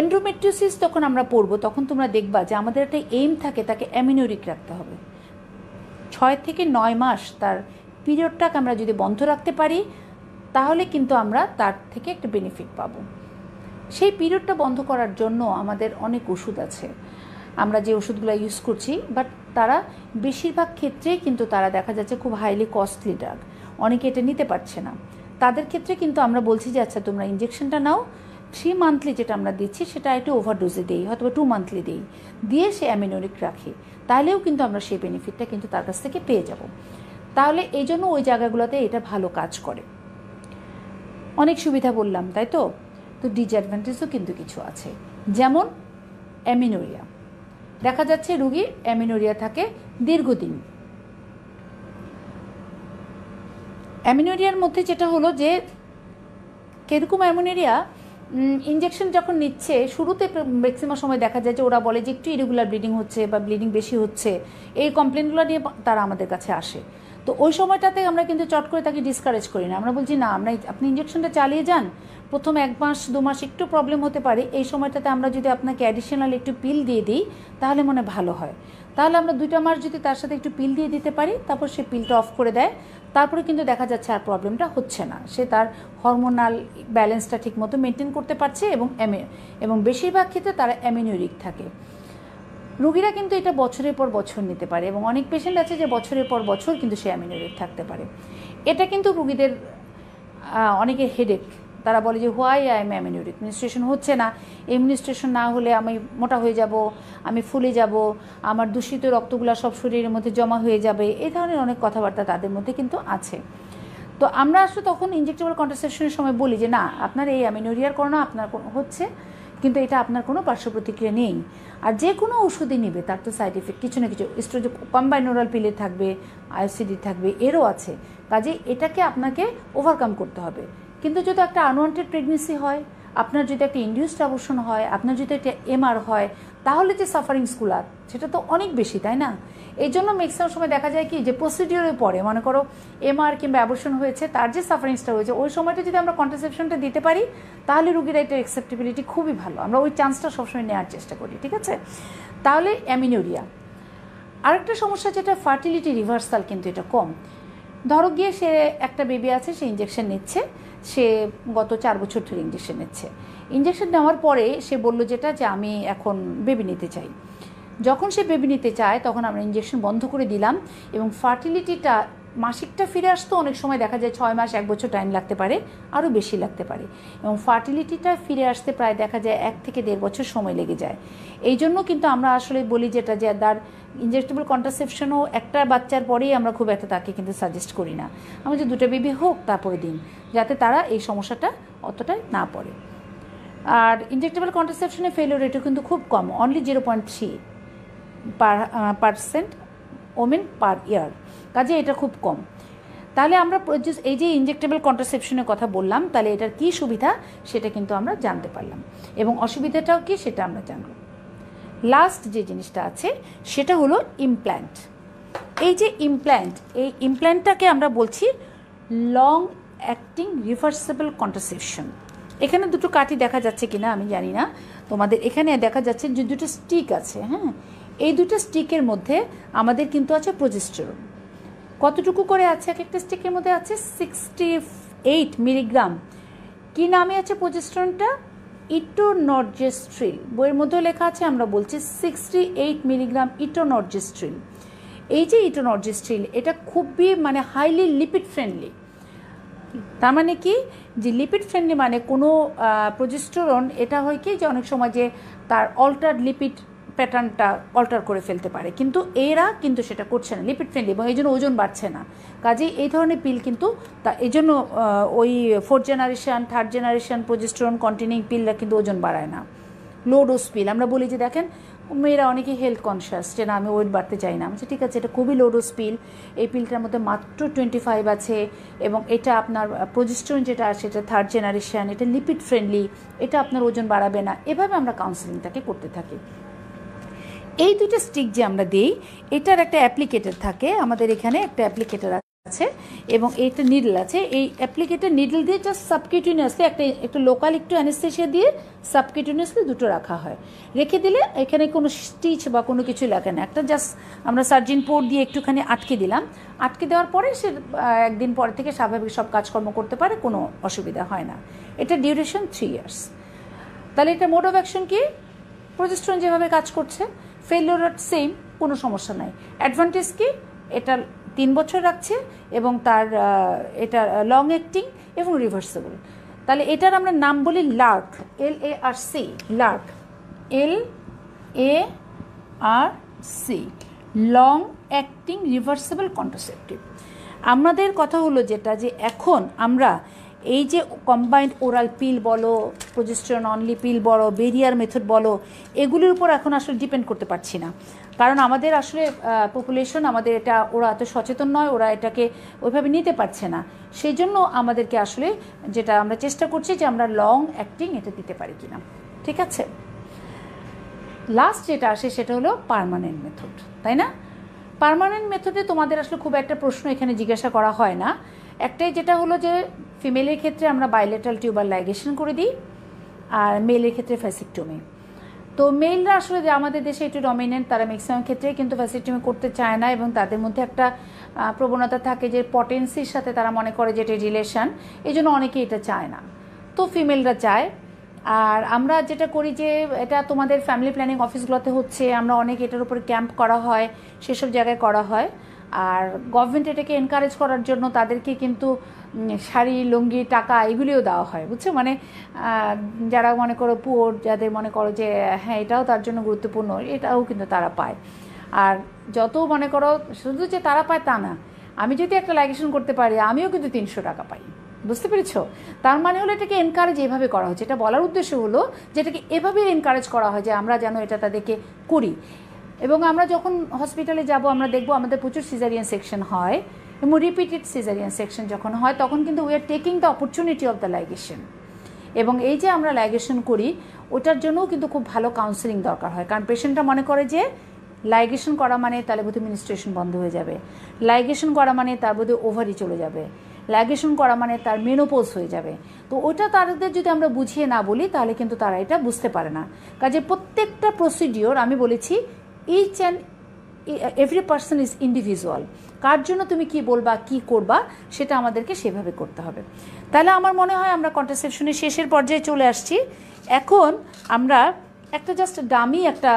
এন্ডোমেট্রিওসিস যখন আমরা পড়বো, তখন তোমরা দেখবা যে আমাদের একটা এইম থাকে, তাকে অ্যামিনোরিক রাখতে হবে। 6 থেকে 9 মাস তার পিরিয়ডটাকে আমরা যদি বন্ধ রাখতে পারি, তাহলে কিন্তু আমরা তার থেকে একটা বেনিফিট পাবো। সেই পিরিয়ডটা বন্ধ করার জন্য আমাদের অনেক ওষুধ আছে, আমরা যে ওষুধগুলো ইউজ করছি, বাট তারা বেশিরভাগ ক্ষেত্রেই কিন্তু তারা দেখা যাচ্ছে খুব হাইলি কস্টলি ড্রাগ, অনেকে এটা নিতে পারছে না। তাদের ক্ষেত্রে কিন্তু আমরা বলছি যে আচ্ছা তোমরা ইঞ্জেকশনটা নাও, 3 মান্থলি যেটা আমরা দিচ্ছি সেটা একটু ওভারডোজে দিই, হয়তো 2 মান্থলি দিয়ে সে অ্যামিনোরিক রাখি, তাহলেও কিন্তু আমরা সেই বেনিফিটটা কিন্তু তার কাছ থেকে পেয়ে যাব। তাহলে এই জন্য ওই জায়গাগুলোতে এটা ভালো কাজ করে। অনেক সুবিধা বললাম, তাই তো ডিসঅ্যাডভান্টেজও কিন্তু কিছু আছে, যেমন অ্যামিনোরিয়া। দেখা যাচ্ছে রুগী অ্যামিনোরিয়া থাকে দীর্ঘদিন। অ্যামিনোরিয়ার মধ্যে যেটা হলো যে কিরকম অ্যামিনোরিয়া, ইঞ্জেকশন যখন নিচ্ছে শুরুতে ম্যাক্সিমাম সময় দেখা যায় যে ওরা বলে যে একটু ইরেগুলার ব্লিডিং হচ্ছে বা ব্লিডিং বেশি হচ্ছে, এই কমপ্লেনগুলো নিয়ে তারা আমাদের কাছে আসে। তো ওই সময়টাতে আমরা কিন্তু চট করে তাকে ডিসকারেজ করি না, আমরা বলছি না, আপনি ইঞ্জেকশনটা চালিয়ে যান, প্রথম 1 মাস 2 মাস একটু প্রবলেম হতে পারে, এই সময়টাতে আমরা যদি আপনাকে অ্যাডিশনাল একটু পিল দিয়ে দিই তাহলে মনে ভালো হয়। তাহলে আমরা 2টা মাস যদি তার সাথে একটু পিল দিয়ে দিতে পারি, তারপর সে পিলটা অফ করে দেয়, তারপরে কিন্তু দেখা যাচ্ছে আর প্রবলেমটা হচ্ছে না, সে তার হরমোনাল ব্যালেন্সটা ঠিকমতো মেনটেন করতে পারছে, এবং বেশিরভাগ ক্ষেত্রে তারা অ্যামিনোরিক থাকে। রুগীরা কিন্তু এটা বছরের পর বছর নিতে পারে, এবং অনেক পেশেন্ট আছে যে বছরের পর বছর কিন্তু সে অ্যামিনোরিক থাকতে পারে। এটা কিন্তু রুগীদের অনেকের হেডেক, তারা বলে যে হোয়াই আই এম অ্যামিনোরিক, মিনিস্ট্রেশন হচ্ছে না, এমনিস্ট্রেশন না হলে আমি মোটা হয়ে যাব, আমি ফুলে যাব, আমার দূষিত রক্তগুলো সব শরীরের মধ্যে জমা হয়ে যাবে, এই ধরনের অনেক কথাবার্তা তাদের মধ্যে কিন্তু আছে। তো তো আমরা আসলে তখন ইনজেক্টেবল কন্ট্রাসেপশনের সময় বলি যে না, আপনার এই অ্যামিনোরিয়ার কারণে আপনার কোনো হচ্ছে, কিন্তু এটা আপনার কোনো পার্শ্ব প্রতিক্রিয়া নেই। আর যে কোনো ওষুধই নেবে তার তো সাইড এফেক্ট কিছু না কিছু, স্টেরয়েড কম্বাইন্ড ওরাল পিলে থাকবে, আইএসসিডি থাকবে, এরও আছে। কাজে এটাকে আপনাকে ওভারকাম করতে হবে। কিন্তু যদি একটা আনওয়ান্টেড প্রেগনেন্সি হয়, আপনার যদি একটা ইনডিউসড অ্যাবর্শন হয়, আপনার যদি একটা এমআর হয়, তাহলে যে সাফারিংসগুলো সেটা তো অনেক বেশি, তাই না? এই জন্য ম্যাক্সিমাম সময় দেখা যায় কি যে প্রসিডিওরের পরে মনে করো এমআর কিংবা অ্যাবর্শন হয়েছে, তার যে সাফারিংসটা হয়েছে ওই সময়টা যদি আমরা কন্ট্রাসেপশনটা দিতে পারি, তাহলে রুগীরা এটার অ্যাকসেপ্টেবিলিটি খুবই ভালো, আমরা ওই চান্সটা সবসময় নেওয়ার চেষ্টা করি, ঠিক আছে? তাহলে অ্যামিনোরিয়া। আরেকটা সমস্যা যেটা ফার্টিলিটি রিভার্সাল, কিন্তু এটা কম। ধরো গিয়ে সে একটা বেবি আছে, সে ইঞ্জেকশন নিচ্ছে, সে গত 4 বছর ধরে ইঞ্জেকশন নিচ্ছে। ইঞ্জেকশন নেওয়ার পরে সে বলল যেটা যে আমি এখন বেবি নিতে চাই। যখন সে বেবি নিতে চায় তখন আমরা ইঞ্জেকশন বন্ধ করে দিলাম, এবং ফার্টিলিটিটা মাসিকটা ফিরে আসতো অনেক সময় দেখা যায় 6 মাস 1 বছর টাইম লাগতে পারে, আরও বেশি লাগতে পারে, এবং ফার্টিলিটিটা ফিরে আসতে প্রায় দেখা যায় 1 থেকে 1.5 বছর সময় লেগে যায়। এই জন্য কিন্তু আমরা আসলে বলি যেটা যে তার ইনজেক্টেবল কন্ট্রাসেপশনও একটা বাচ্চার পরেই আমরা খুব একটা তাকে কিন্তু সাজেস্ট করি না, আমরা যে 2টা বেবি হোক তারপরে দিন, যাতে তারা এই সমস্যাটা অতটাই না পড়ে। আর ইনজেক্টেবল কন্ট্রাসেপশনের ফেলিওর রেটও কিন্তু খুব কম, অনলি 0.3% ওমেন পার ইয়ার, কাজে এটা খুব কম। তাহলে আমরা এই যে ইনজেক্টেবল কন্ট্রাসেপশনের কথা বললাম, তাহলে এটার কী সুবিধা সেটা কিন্তু আমরা জানতে পারলাম, এবং অসুবিধাটাও কি সেটা আমরা জানব। লাস্ট যে জিনিসটা আছে সেটা হলো ইমপ্ল্যান্ট। এই যে ইমপ্ল্যান্ট, এই ইমপ্ল্যান্টটাকে আমরা বলছি লং অ্যাক্টিং রিভার্সেবল কন্ট্রাসেপশন। এখানে দুটো কাঠি দেখা যাচ্ছে কিনা আমি জানি না, তোমাদের এখানে দেখা যাচ্ছে যে 2টো স্টিক আছে। হ্যাঁ, এই 2টো স্টিকের মধ্যে আমাদের কিন্তু আছে প্রজেস্টেরন। কতটুকু করে আছে? এক একটা স্টিকের মধ্যে আছে 68 মিলিগ্রাম। কী নামে আছে প্রজেস্টেরনটা? ইটোনর্জেস্ট্রিল। বইয়ের মধ্যেও লেখা আছে, আমরা বলছি 68 মিলিগ্রাম ইটোনর্জেস্ট্রিল। এই যে ইটোনর্জেস্ট্রিল, এটা খুবই মানে হাইলি লিপিড ফ্রেন্ডলি। তার মানে কি যে লিপিড ফ্রেন্ডলি মানে কোনো প্রজেস্টেরন এটা হয় কি যে অনেক সময় যে তার অল্টার লিপিড প্যাটার্নটা অল্টার করে ফেলতে পারে, কিন্তু এরা কিন্তু সেটা করছে না, লিপিড ফ্রেন্ডলি, এবং এই জন্য ওজন বাড়ছে না। কাজেই এই ধরনের পিল কিন্তু এই জন্য ওই 4th generation 3rd generation progesterone containing পিলরা কিন্তু ওজন বাড়ায় না, লো ডোজ পিল। আমরা বলি যে দেখেন মেয়েরা অনেকেই হেলথ কনসিয়াস, যে না আমি ওয়েট বাড়তে চাই না, ঠিক আছে, এটা খুবই লো ডোজ পিল, এই পিলটার মধ্যে মাত্র 25 আছে, এবং এটা আপনার প্রজেস্টেরন যেটা আছে এটা 3rd জেনারেশন, এটা লিপিড ফ্রেন্ডলি, এটা আপনার ওজন বাড়াবে না। এভাবে আমরা কাউন্সেলিংটাকে করতে থাকি। এই 2টা স্টিক যে আমরা দিই, এটার একটা অ্যাপ্লিকেটর থাকে, আমাদের এখানে একটা অ্যাপ্লিকেটর আছে, এবং এইটা নিডল আছে। এই অ্যাপ্লিকেটর নিডল দিয়ে জাস্ট সাবকিউটিনিয়াসলি একটা লোকাল একটু অ্যানেস্থেসিয়া দিয়ে সাবকিউটিনিয়াসলি 2টো রাখা হয়। রেখে দিলে এখানে কোনো স্টিচ বা কোনো কিছু লাগে না, একটা জাস্ট আমরা সার্জিন পোর্ট দিয়ে একটুখানি আটকে দিলাম। আটকে দেওয়ার পরে সে 1 দিন পর থেকে স্বাভাবিক সব কাজকর্ম করতে পারে, কোনো অসুবিধা হয় না। এটা ডিউরেশন 3 ইয়ার্স। তাহলে এটা মোড অফ অ্যাকশন কি? প্রজেস্টেরন যেভাবে কাজ করছে, ফেলিওর রেট সেম, কোনো সমস্যা নাই। অ্যাডভান্টেজ কি? এটা 3 বছর রাখছে, এবং তার এটা লং অ্যাক্টিং এবং রিভার্সেবল। তাহলে এটার আমরা নাম বলি Lark, LARC, Lark, LARC, long acting reversible contraceptive. আমাদের কথা হলো যেটা যে এখন আমরা এই যে কম্বাইন্ড ওরাল পিল বলো, প্রজেস্টেরন অনলি পিল বলো, বেরিয়ার মেথড বলো, এগুলির উপর এখন আসলে ডিপেন্ড করতে পারছি না, কারণ আমাদের আসলে পপুলেশন, আমাদের এটা ওরা এত সচেতন নয়, ওরা এটাকে ওইভাবে নিতে পারছে না। সেই জন্য আমাদেরকে আসলে যেটা আমরা চেষ্টা করছি যে আমরা লং অ্যাক্টিং এটা দিতে পারি কিনা, ঠিক আছে। লাস্ট যেটা আসে সেটা হলো পার্মানেন্ট মেথড, তাই না? পার্মানেন্ট মেথডে তোমাদের আসলে খুব একটা প্রশ্ন এখানে জিজ্ঞাসা করা হয় না। একটাই যেটা হলো যে ফিমেলের ক্ষেত্রে আমরা বাইলেটারাল টিউবার লাইগেশন করে দিই, আর মেলের ক্ষেত্রে ভ্যাসেক্টমি। তো মেলরা আসলে যে আমাদের দেশে একটু ডমিনেন্ট, তারা ম্যাক্সিমাম ক্ষেত্রে কিন্তু ভ্যাসেক্টমি করতে চায় না, এবং তাদের মধ্যে একটা প্রবণতা থাকে যে পটেন্সির সাথে তারা মনে করে যে এটা রিলেশন, এই জন্য অনেকেই এটা চায় না, তো ফিমেলরা চায়। আর আমরা যেটা করি যে এটা তোমাদের ফ্যামিলি প্ল্যানিং অফিসগুলোতে হচ্ছে, আমরা অনেক এটার উপরে ক্যাম্প করা হয়, সেসব জায়গায় করা হয়। আর গভর্নমেন্ট এটাকে এনকারেজ করার জন্য তাদেরকে কিন্তু শাড়ি, লুঙ্গি, টাকা এগুলিও দেওয়া হয়, বুঝছো, মানে যারা মনে করো পুয়োর, যাদের মনে করো যে হ্যাঁ এটাও তার জন্য গুরুত্বপূর্ণ, এটাও কিন্তু তারা পায়। আর যত মনে করো শুধু যে তারা পায় তা না, আমি যদি একটা লাইগেশন করতে পারি আমিও কিন্তু 300 টাকা পাই। বুঝতে পেরেছো? তার মানে হলো এটাকে এনকারেজ এভাবে করা হচ্ছে। এটা বলার উদ্দেশ্য হলো যে এটাকে এভাবে এনকারেজ করা হয় যে আমরা যেন এটা তাদেরকে করি। এবং আমরা যখন হসপিটালে যাব আমরা দেখব আমাদের প্রচুর সিজারিয়ান সেকশন হয় এবং রিপিটেড সিজারিয়ান সেকশন যখন হয় তখন কিন্তু we are taking the opportunity of the ligation. এবং এই যে আমরা লাইগেশন করি ওটার জন্যও কিন্তু খুব ভালো কাউন্সেলিং দরকার হয়, কারণ পেশেন্টটা মনে করে যে লাইগেশন করা মানে তাহলে বোধহয় মিনিস্ট্রেশন বন্ধ হয়ে যাবে, লাইগেশন করা মানে তার বোধহয় ওভারি চলে যাবে, লাইগেশন করা মানে তার মেনোপোজ হয়ে যাবে। তো ওটা তাদের যদি আমরা বুঝিয়ে না বলি তাহলে কিন্তু তারা এটা বুঝতে পারে না। কাজে প্রত্যেকটা প্রসিডিওর আমি বলেছি each and every person is individual. কার জন্য তুমি কি বলবা কি করবা সেটা আমাদেরকে সেভাবে করতে হবে। তাহলে আমার মনে হয় আমরা কন্ট্রাসেপশনের শেষের পর্যায়ে চলে আসছি। এখন আমরা একটা জাস্ট ডামি একটা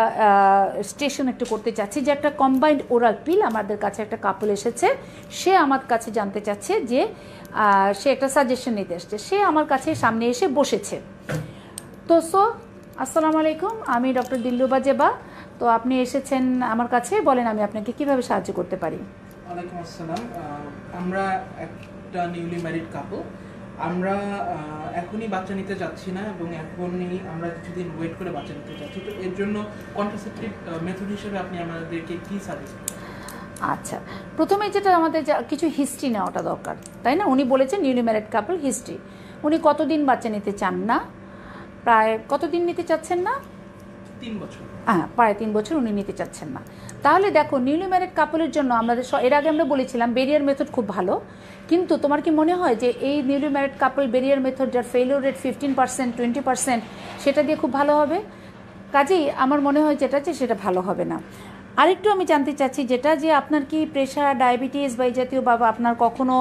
স্টেশন একটু করতে চাচ্ছি যে একটা কম্বাইন্ড ওরাল পিল আমাদের কাছে একটা কাপল এসেছে, সে আমার কাছে জানতে চাচ্ছে যে সে একটা সাজেশন নিতে এসছে, সে আমার কাছে সামনে এসে বসেছে। তো আসসালামু আলাইকুম, আমি ডক্টর দিলরুবা জেবা। তো আপনি এসেছেন আমার কাছে, বলেন আমি আপনাকে কিভাবে সাহায্য করতে পারি। ওয়ালাইকুম আসসালাম। আমরা একটা নিউলি ম্যারিড কাপল, আমরা এখনই বাচ্চা নিতে যাচ্ছি না এবং এখনই আমরা কিছুদিন ওয়েট করে বাচ্চা নিতে যাচ্ছি। তো এর জন্য কন্ট্রাসেপটিভ মেথড হিসেবে আপনি আমাদেরকে কি সাজেস্ট করেন? আচ্ছা, প্রথমে যেটা আমাদের কিছু হিস্ট্রি নেওয়াটা দরকার, তাই না? উনি বলেছেন নিউলি ম্যারিড কাপল হিস্ট্রি, উনি কতদিন বাচ্চা নিতে চান না, প্রায় কতদিন নিতে চাচ্ছেন না? 3 বছর। হ্যাঁ, প্রায় 3 বছর উনি নিতে চাচ্ছেন না। তাহলে দেখো নিউলি ম্যারিড কাপলের জন্য আমাদের এর আগে আমরা বলেছিলাম বেরিয়ার মেথড খুব ভালো, কিন্তু তোমার কি মনে হয় যে এই newly married couple barrier method যার ফেলিওর রেট 15%, 20% সেটা দিয়ে খুব ভালো হবে? কাজেই আমার মনে হয় যেটা আছে সেটা ভালো হবে না। আরেকটু আমি জানতে চাচ্ছি যেটা যে আপনার কি প্রেশার, ডায়াবেটিস বা এই জাতীয় বা আপনার কখনো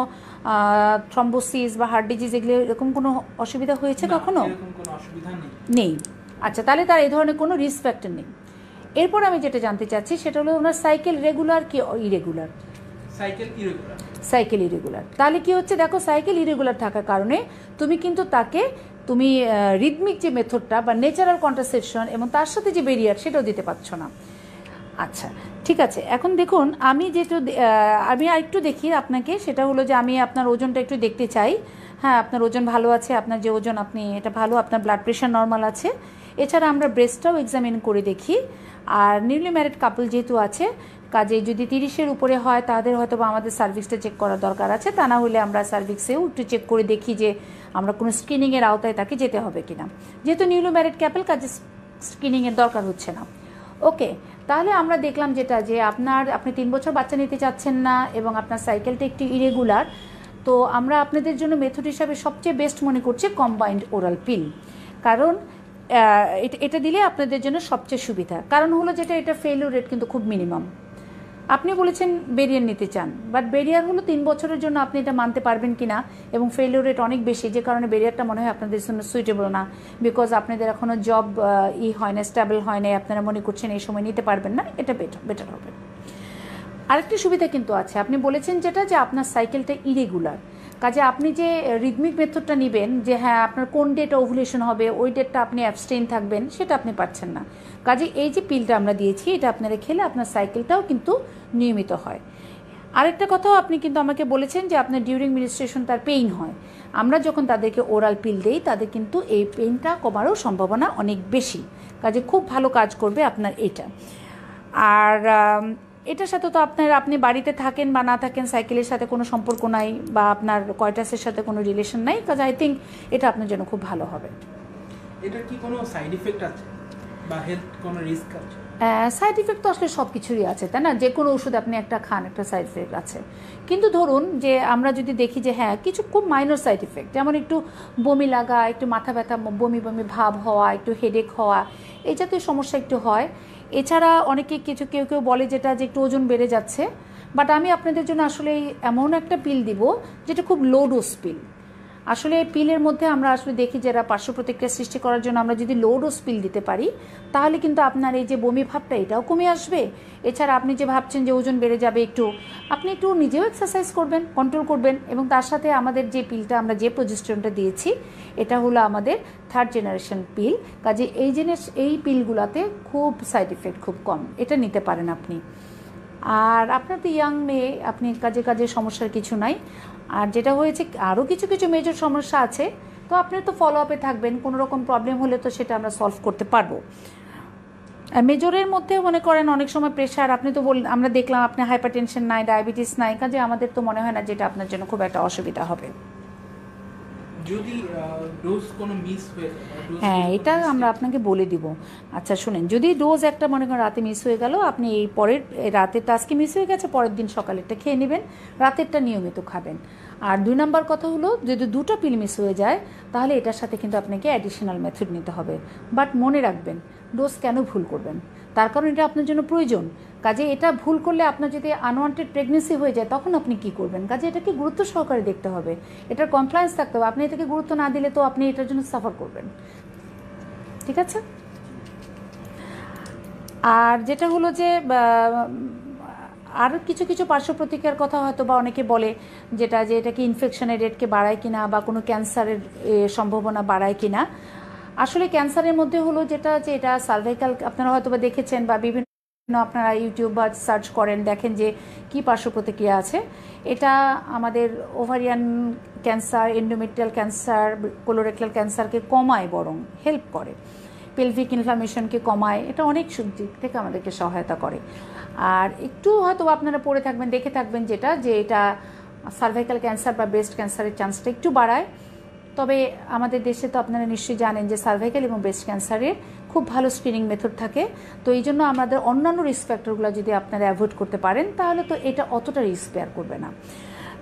থ্রম্বোসিস বা হার্ট ডিজিজ এগুলো এরকম কোনো অসুবিধা হয়েছে কখনো? এরকম কোনো অসুবিধা নেই। আচ্ছা, তাহলে তার এই ধরনের কোনো রিস্ক ফ্যাক্টর নেই। এরপর আমি যেটা জানতে চাচ্ছি সেটা হলো ওনার সাইকেল রেগুলার কি ইরেগুলার? Cycle irregular. তাহলে কি হচ্ছে দেখো, সাইকেল ইরেগুলার থাকার কারণে তুমি কিন্তু তাকে রিদমিক যে মেথডটা বা ন্যাচারাল কন্ট্রাসেপশন এবং তার সাথে যে বেরিয়ার সেটাও দিতে পারছো না। আচ্ছা, ঠিক আছে। এখন দেখুন আমি আরেকটু দেখি আপনাকে, সেটা হলো যে আমি আপনার ওজনটা একটু দেখতে চাই। হ্যাঁ, আপনার ওজন ভালো আছে, আপনার যে ওজন আপনি এটা ভালো, আপনার ব্লাড প্রেশার নর্মাল আছে। এছাড়া আমরা ব্রেস্টটাও এক্সামিন করে দেখি। আর নিউলি ম্যারিড কাপল যেহেতু আছে, কাজে যদি 30-এর উপরে হয় তাদের হয়তো বা আমাদের সার্ভিক্সটা চেক করার দরকার আছে, তা না হলে আমরা সার্ভিক্সেও একটু চেক করে দেখি যে আমরা কোনো স্ক্রিনিংয়ের আওতায় তাকে যেতে হবে কিনা। যেহেতু নিউলি ম্যারিড কাপল, কাজে স্ক্রিনিংয়ের দরকার হচ্ছে না। ওকে, তাহলে আমরা দেখলাম যেটা যে আপনি 3 বছর বাচ্চা নিতে চাচ্ছেন না এবং আপনার সাইকেলটা একটু ইরেগুলার। তো আমরা আপনাদের জন্য মেথড হিসাবে সবচেয়ে বেস্ট মনে করছি কম্বাইন্ড ওরাল পিল, কারণ এটা দিলে আপনাদের জন্য সবচেয়ে সুবিধা। কারণ হলো যেটা এটা ফেলিওর রেট কিন্তু খুব মিনিমাম। আপনি বলেছেন বেরিয়ার নিতে চান, বাট বেরিয়ার হলো 3 বছরের জন্য আপনি এটা মানতে পারবেন কিনা, এবং ফেলিওর রেট অনেক বেশি, যে কারণে বেরিয়ারটা মনে হয় আপনাদের জন্য সুইটেবল না, বিকজ আপনাদের এখনও জব হয় না, স্টেবল হয় না, আপনারা মনে করছেন এই সময় নিতে পারবেন না। এটা বেটার হবে। আরেকটি সুবিধা কিন্তু আছে, আপনি বলেছেন যেটা যে আপনার সাইকেলটা ইরেগুলার, কাজে আপনি যে রিদমিক মেথডটা নেবেন যে হ্যাঁ আপনার কোন ডেটে ওভুলেশন হবে ওই ডেটটা আপনি অ্যাবস্টেইন থাকবেন, সেটা আপনি পাচ্ছেন না। কাজে এই যে পিলটা আমরা দিয়েছি এটা আপনারা খেলে আপনার সাইকেলটাও কিন্তু নিয়মিত হয়। আরেকটা কথাও আপনি কিন্তু আমাকে বলেছেন যে আপনার ডিউরিং মিনিস্ট্রেশন তার পেইন হয়। আমরা যখন তাদেরকে ওরাল পিল দেই তাদের কিন্তু এই পেইনটা কমারও সম্ভাবনা অনেক বেশি, কাজে খুব ভালো কাজ করবে আপনার এটা। আর এটার সাথে তো আপনি বাড়িতে থাকেন বা না থাকেন সাইকেলের সাথে কোনো সম্পর্ক নাই, বা আপনার কয়টাসের সাথে কোনো রিলেশন নাই, কাজে আই থিঙ্ক এটা আপনার জন্য খুব ভালো হবে। এটার কি কোনো সাইড ইফেক্ট আছে বা হেলথ কোনো রিস্ক আছে? সাইড ইফেক্ট তো আসলে সব কিছুরই আছে, তাই না? যে কোনো ওষুধ আপনি একটা খান একটা সাইড ইফেক্ট আছে, কিন্তু ধরুন যে আমরা যদি দেখি যে হ্যাঁ কিছু খুব মাইনর সাইড ইফেক্ট, যেমন একটু বমি লাগা, একটু মাথা ব্যথা, বমি বমি ভাব হওয়া, একটু হেডেক হওয়া, এই জাতীয় সমস্যা একটু হয়। এছাড়া অনেকে কেউ কেউ বলে যেটা যে একটু ওজন বেড়ে যাচ্ছে, বাট আমি আপনাদের জন্য আসলে এমন একটা পিল দিব যেটা খুব লো ডোজ পিল। আসলে পিলের মধ্যে আমরা আসলে দেখি যারা পার্শ্ব প্রতিক্রিয়া সৃষ্টি করার জন্য আমরা যদি লো ডোজ পিল দিতে পারি তাহলে কিন্তু আপনার এই যে বমি ভাবটা এটাও কমে আসবে। এছাড়া আপনি যে ভাবছেন যে ওজন বেড়ে যাবে, আপনি একটু নিজেও এক্সারসাইজ করবেন, কন্ট্রোল করবেন, এবং তার সাথে আমাদের যে পিলটা আমরা যে প্রজেস্টেরনটা দিয়েছি এটা হলো আমাদের 3rd জেনারেশন পিল। কাজে এই পিলগুলোতে খুব সাইড ইফেক্ট খুব কম, এটা নিতে পারেন আপনি। আর আপনার তো ইয়াং মেয়ে, আপনি কাজে কাজে সমস্যার কিছু নাই। আর যেটা হয়েছে আরও কিছু কিছু মেজর সমস্যা আছে, তো আপনি তো ফলো আপে থাকবেন, কোনো রকম প্রবলেম হলে তো সেটা আমরা সলভ করতে পারবো। মেজরের মধ্যে মনে করেন অনেক সময় প্রেশার, আপনি তো আমরা দেখলাম আপনি হাইপার টেনশন নাই, ডায়াবেটিস নাই, কাজে আমাদের তো মনে হয় না যেটা আপনার জন্য খুব একটা অসুবিধা হবে। যদি ডোজ কোনো মিস হয়ে হ্যাঁ, এটা আমরা আপনাকে বলে দিব। আচ্ছা শুনেন, যদি ডোজ একটা মনে করেন রাতে মিস হয়ে গেল, আপনি এই পরের রাতেরটা আজকে মিস হয়ে গেছে, পরের দিন সকালেরটা খেয়ে নেবেন, রাতেরটা নিয়মিত খাবেন। আর 2 নম্বর কথা হলো, যদি 2টা পিল মিস হয়ে যায় তাহলে এটার সাথে কিন্তু আপনাকে অ্যাডিশনাল মেথড নিতে হবে। বাট মনে রাখবেন, ডোজ কেন ভুল করবেন, তার কারণ এটা আপনার জন্য প্রয়োজন। কাজে এটা ভুল করলে আপনার যদি আনওয়ান্টেড প্রেগনেন্সি হয়ে যায় তখন আপনি কি করবেন? কাজে এটাকে গুরুত্ব সহকারে দেখতে হবে, এটার কমপ্লায়েন্স থাকতে হবে। আপনি এটাকে গুরুত্ব না দিলে তো আপনি এটার জন্য সাফার করবেন। ঠিক আছে? আর যেটা হলো যে আর কিছু কিছু পার্শ্ব প্রতিক্রিয়ার কথা হয়তো বা অনেকে বলে, যেটা যে এটা কি ইনফেকশনের রেটকে বাড়ায় কিনা বা কোনো ক্যান্সারের সম্ভাবনা বাড়ায় কিনা। আসলে ক্যান্সারের মধ্যে হলো যেটা, যে এটা সার্ভাইকাল, আপনারা হয়তো বা দেখেছেন বা বিভিন্ন আপনারা ইউটিউব বা সার্চ করেন, দেখেন যে কি পার্শ্ব প্রতিক্রিয়া আছে। এটা আমাদের ovarian cancer, endometrial cancer, colorectal ক্যান্সারকে কমায়, বরং হেল্প করে, পেলভিক ইনফ্লামেশনকে কমায়, এটা অনেক দিক থেকে আমাদেরকে সহায়তা করে। আর একটু হয়তো আপনারা পড়ে থাকবেন, দেখে থাকবেন যেটা, যে এটা সার্ভাইকাল ক্যান্সার বা ব্রেস্ট ক্যান্সারের চান্সটা একটু বাড়ায়। তবে আমাদের দেশে তো আপনারা নিশ্চয়ই জানেন যে সার্ভাইকাল এবং ব্রেস্ট ক্যান্সারের খুব ভালো স্ক্রিনিং মেথড থাকে। তো এই জন্য আমাদের অন্যান্য রিস্ক ফ্যাক্টরগুলো যদি আপনারা অ্যাভয়েড করতে পারেন তাহলে তো এটা অতটা রিস্ক বেয়ার করবে না।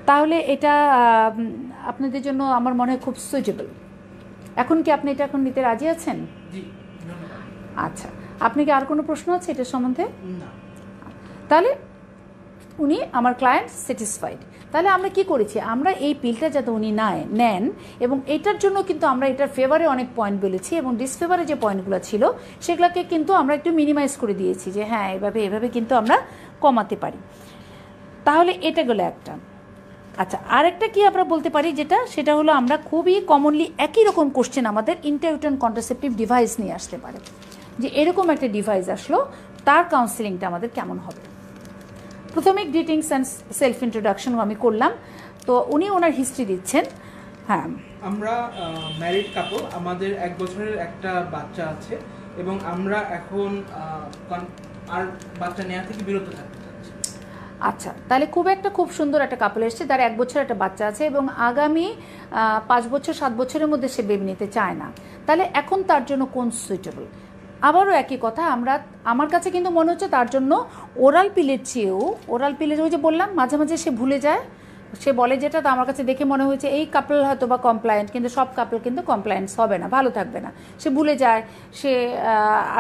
তাহলে এটা আপনাদের জন্য আমার মনে হয় খুব সুইটেবল। এখন কি আপনি এটা এখন নিতে রাজি আছেন? জি, ধন্যবাদ। আচ্ছা, আপনি কি আর কোনো প্রশ্ন আছে এটা সম্বন্ধে? না। তাহলে উনি আমার ক্লায়েন্ট স্যাটিসফাইড। তাহলে আমরা কি করেছি, আমরা এই পিলটা যাতে উনি নেন, এবং এটার জন্য কিন্তু আমরা এটার ফেভারে অনেক পয়েন্ট বলেছি, এবং ডিসফেভারে যে পয়েন্টগুলো ছিল সেগুলোকে কিন্তু আমরা একটু মিনিমাইজ করে দিয়েছি, যে হ্যাঁ এভাবে কিন্তু আমরা কমাতে পারি। তাহলে এটা গেলো একটা। আচ্ছা, আরেকটা কি আমরা বলতে পারি যেটা, সেটা হলো আমরা খুবই কমনলি একই রকম কোশ্চেন আমাদের ইন্ট্রা-ইউটেরাইন কন্ট্রাসেপটিভ ডিভাইস নিয়ে আসতে পারে, যে এরকম একটা ডিভাইস আসলো, তার কাউন্সেলিংটা আমাদের কেমন হবে। প্রথমে গ্রিটিংস অ্যান্ড সেলফ ইন্ট্রোডাকশন আমি করলাম, তো উনি ওনার হিস্ট্রি দিচ্ছেন। হ্যাঁ, আমরা ম্যারিড কাপল, আমাদের 1 বছরের একটা বাচ্চা আছে, এবং আমরা এখন আর বাচ্চা নেওয়া থেকে বিরত থাকতে চাচ্ছি। আচ্ছা, তাহলে খুব সুন্দর একটা কাপল এসছে, তার 1 বছর একটা বাচ্চা আছে, এবং আগামী 5 বছর 7 বছরের মধ্যে সে বেবি নিতে চায় না। তাহলে এখন তার জন্য কোন সুইটেবল? আবারও একই কথা, আমার কাছে কিন্তু মনে হচ্ছে তার জন্য ওরাল পিলের চেয়েও, ওরাল পিলের ওই যে বললাম মাঝে মাঝে সে ভুলে যায়, সে বলে যেটা, তো আমার কাছে দেখে মনে হয়েছে এই কাপল হয়তো বা কমপ্লায়েন্ট, কিন্তু সব কাপল কিন্তু কমপ্লায়েন্স হবে না, ভালো থাকবে না। সে ভুলে যায়, সে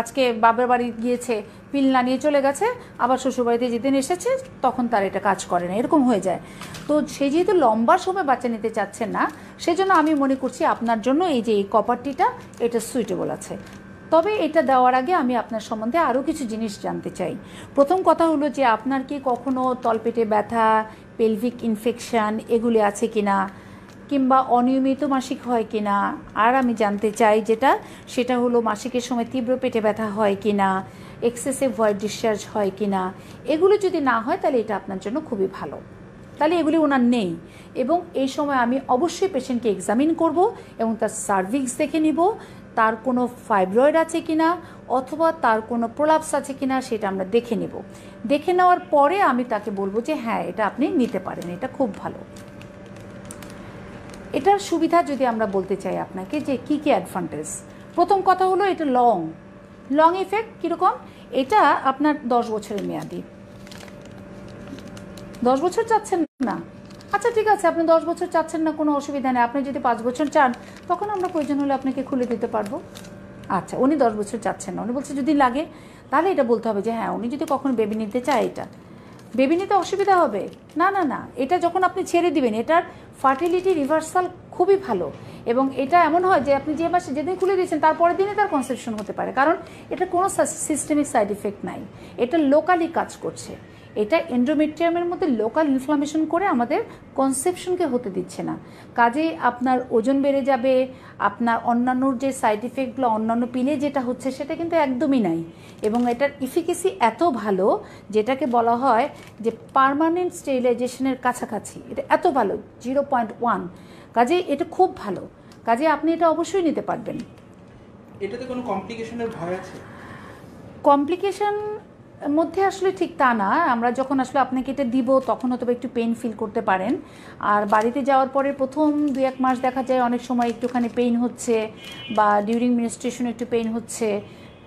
আজকে বাবার বাড়ি গিয়েছে, পিল না নিয়ে চলে গেছে, আবার শ্বশুরবাড়িতে যেদিন এসেছে তখন তার এটা কাজ করে না, এরকম হয়ে যায়। তো সে যেহেতু লম্বা সময় বাচ্চা নিতে চাচ্ছেন না, সেজন্য আমি মনে করছি আপনার জন্য এই যে এই কপারটিটা, এটা সুইটেবল আছে। তবে এটা দেওয়ার আগে আমি আপনার সম্বন্ধে আরও কিছু জিনিস জানতে চাই। প্রথম কথা হলো যে আপনার কি কখনো তলপেটে ব্যথা, পেলভিক ইনফেকশান এগুলি আছে কিনা, কিংবা অনিয়মিত মাসিক হয় কিনা। আর আমি জানতে চাই যেটা, সেটা হলো মাসিকের সময় তীব্র পেটে ব্যথা হয় কিনা, এক্সেসিভ হোয়াইট ডিসচার্জ হয় কিনা। এগুলো যদি না হয় তাহলে এটা আপনার জন্য খুবই ভালো। তাহলে এগুলি ওনার নেই, এবং এই সময় আমি অবশ্যই পেশেন্টকে এক্সামিন করব এবং তার সার্ভিক্স দেখে নিব, তার কোনো ফাইব্রয়েড আছে কিনা অথবা তার কোনো প্রোলাপস আছে কিনা সেটা আমরা দেখে নেব। দেখে নেওয়ার পরে আমি তাকে বলবো যে হ্যাঁ এটা আপনি নিতে পারেন, এটা খুব ভালো। এটার সুবিধা যদি আমরা বলতে চাই আপনাকে যে কী কী অ্যাডভান্টেজ। প্রথম কথা হলো এটা লং এফেক্ট। কীরকম? এটা আপনার 10 বছরের মেয়াদি। 10 বছর চাচ্ছেন না? আচ্ছা ঠিক আছে, আপনি 10 বছর চাচ্ছেন না, কোনো অসুবিধা নেই। আপনি যদি 5 বছর চান তখন আমরা প্রয়োজন হলে আপনাকে খুলে দিতে পারবো। আচ্ছা, উনি 10 বছর চাচ্ছেন না, উনি বলছে যদি লাগে, তাহলে এটা বলতে হবে যে হ্যাঁ উনি যদি কখনো বেবি নিতে চায়, এটা বেবি নিতে অসুবিধা হবে না। না না, এটা যখন আপনি ছেড়ে দিবেন, এটার ফার্টিলিটি রিভার্সাল খুবই ভালো, এবং এটা এমন হয় যে আপনি যে মাসে যেদিন খুলে দিয়েছেন তারপরের দিনে তার কনসেপশন হতে পারে, কারণ এটা কোনো সিস্টেমিক সাইড ইফেক্ট নাই, এটা লোকালি কাজ করছে। এটা এন্ডোমেট্রিয়ামের মধ্যে লোকাল ইনফ্লামেশন করে আমাদের কনসেপশনকে হতে দিচ্ছে না। কাজেই আপনার ওজন বেড়ে যাবে, আপনার অন্যান্য যে সাইড ইফেক্টগুলো অন্যান্য পিলে যেটা হচ্ছে সেটা কিন্তু একদমই নাই। এবং এটার ইফিকেসি এত ভালো, যেটাকে বলা হয় যে পার্মানেন্ট স্টেরিলাইজেশনের কাছাকাছি, এটা এত ভালো 0.1। কাজেই এটা খুব ভালো, কাজে আপনি এটা অবশ্যই নিতে পারবেন। এটাতে কোনো কমপ্লিকেশনের ভয় আছে? কমপ্লিকেশন মধ্যে আসলে ঠিক তা না। আমরা যখন আসলে আপনাকে এটা দিব তখন হয়তো একটু পেইন ফিল করতে পারেন, আর বাড়িতে যাওয়ার পরে প্রথম 2-1 মাস দেখা যায় অনেক সময় একটুখানি পেইন হচ্ছে বা ডিউরিং মিনিস্ট্রেশন একটু পেইন হচ্ছে,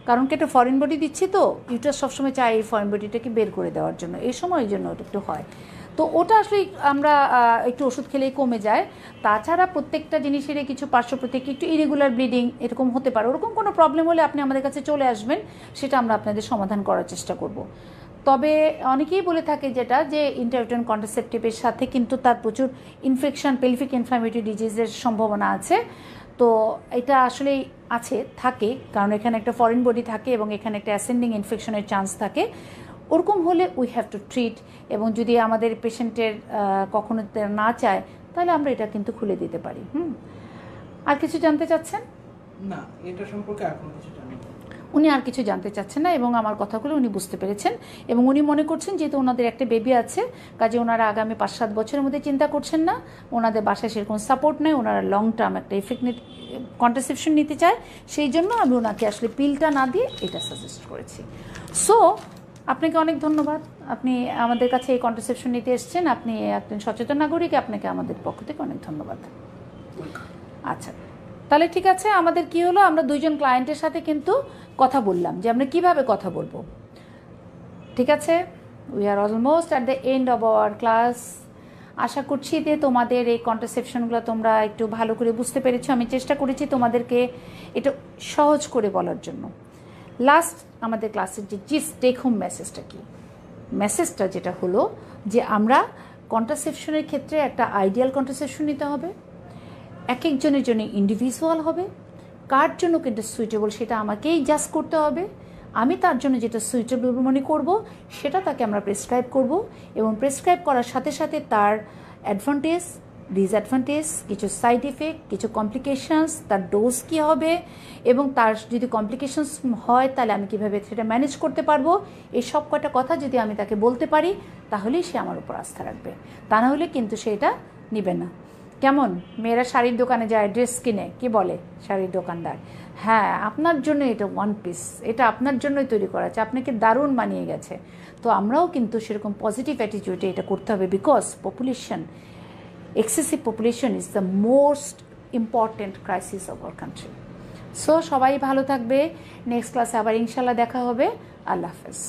কারণ কি একটা ফরেন বডি দিচ্ছি তো ইউটার সবসময় চাই এই ফরেন বডিটাকে বের করে দেওয়ার জন্য, এই সময় জন্য ওটা একটু হয়। তো ওটা আসলে আমরা একটু ওষুধ খেলেই কমে যায়। তাছাড়া প্রত্যেকটা জিনিসেরই কিছু পার্শ্ব প্রতিক্রিয়া, একটু ইরেগুলার ব্লিডিং এরকম হতে পারে, ওরকম কোনো প্রবলেম হলে আপনি আমাদের কাছে চলে আসবেন, সেটা আমরা আপনাদের সমাধান করার চেষ্টা করব। তবে অনেকেই বলে থাকে যেটা যে ইন্টারউটেরাইন কন্ট্রাসেপটিভের সাথে কিন্তু তার প্রচুর ইনফেকশন, পেলভিক ইনফ্লামেটরি ডিজিজের সম্ভাবনা আছে। তো এটা আসলেই আছে, থাকে, কারণ এখানে একটা ফরেন বডি থাকে এবং এখানে একটা অ্যাসেন্ডিং ইনফেকশনের চান্স থাকে। ওরকম হলে উই হ্যাভ টু ট্রিট, এবং যদি আমাদের পেশেন্টের কখনো না চায় তাহলে আমরা এটা কিন্তু খুলে দিতে পারি। আর কিছু জানতে চাচ্ছেন? না, এটা সম্পর্কে এখন কিছু জানি না। উনি আর কিছু জানতে চাচ্ছেন না এবং আমার কথাগুলো উনি বুঝতে পেরেছেন, এবং উনি মনে করছেন যেহেতু ওনাদের একটা বেবি আছে, কাজে ওনারা আগামী 5-7 বছরের মধ্যে চিন্তা করছেন না, ওনাদের বাসায় সেরকম সাপোর্ট নেই, ওনারা লং টার্ম একটা কন্ট্রাসেপশন নিতে চায়, সেই জন্য আমি ওনাকে আসলে পিলটা না দিয়ে এটা সাজেস্ট করেছি। সো আপনাকে অনেক ধন্যবাদ, আপনি আমাদের কাছে এই কন্ট্রাসেপশন নিতে এসেছেন, আপনি একজন সচেতন নাগরিক, আপনাকে আমাদের পক্ষ থেকে অনেক ধন্যবাদ। আচ্ছা, তাহলে ঠিক আছে, আমাদের কি হলো, আমরা 2জন ক্লায়েন্টের সাথে কিন্তু কথা বললাম যে আমরা কিভাবে কথা বলবো। ঠিক আছে, we are almost at the end of our class. আশা করছি যে তোমাদের এই কন্ট্রাসেপশনগুলো তোমরা একটু ভালো করে বুঝতে পেরেছো। আমি চেষ্টা করেছি তোমাদেরকে এটা সহজ করে বলার জন্য। লাস্ট আমাদের ক্লাসের যে টেক হোম মেসেজটা কি, মেসেজটা যেটা হলো যে আমরা কন্ট্রাসেপশনের ক্ষেত্রে একটা আইডিয়াল কন্ট্রাসেপশন নিতে হবে, এক একজনের জন্য ইন্ডিভিজুয়াল হবে, কার জন্য কিন্তু সুইটেবল সেটা আমাকেই জাস্ট করতে হবে, আমি তার জন্য যেটা সুইটেবল মনে করব সেটা তাকে আমরা প্রেসক্রাইব করব, এবং প্রেসক্রাইব করার সাথে সাথে তার অ্যাডভান্টেজ, ডিসঅ্যাডভান্টেজ, কিছু সাইড ইফেক্ট, কিছু কমপ্লিকেশনস, তার ডোজ কী হবে, এবং তার যদি কমপ্লিকেশনস হয় তাহলে আমি কীভাবে সেটা ম্যানেজ করতে পারবো, এই সব কটা কথা যদি আমি তাকে বলতে পারি তাহলেই সে আমার উপর আস্থা রাখবে, তা না হলে কিন্তু সেটা নেবে না। কেমন মেয়েরা শাড়ির দোকানে যায় ড্রেস কিনে, কি বলে শাড়ির দোকানদার, হ্যাঁ আপনার জন্য এটা ওয়ান পিস, এটা আপনার জন্যই তৈরি করা আছে, আপনাকে দারুণ মানিয়ে গেছে। তো আমরাও কিন্তু সেরকম পজিটিভ অ্যাটিটিউডে এটা করতে হবে, because population, excessive population is the most important crisis of our country. So সবাই ভালো থাকবে, নেক্সট ক্লাসে আবার ইনশাল্লাহ দেখা হবে, আল্লাহ হাফেজ।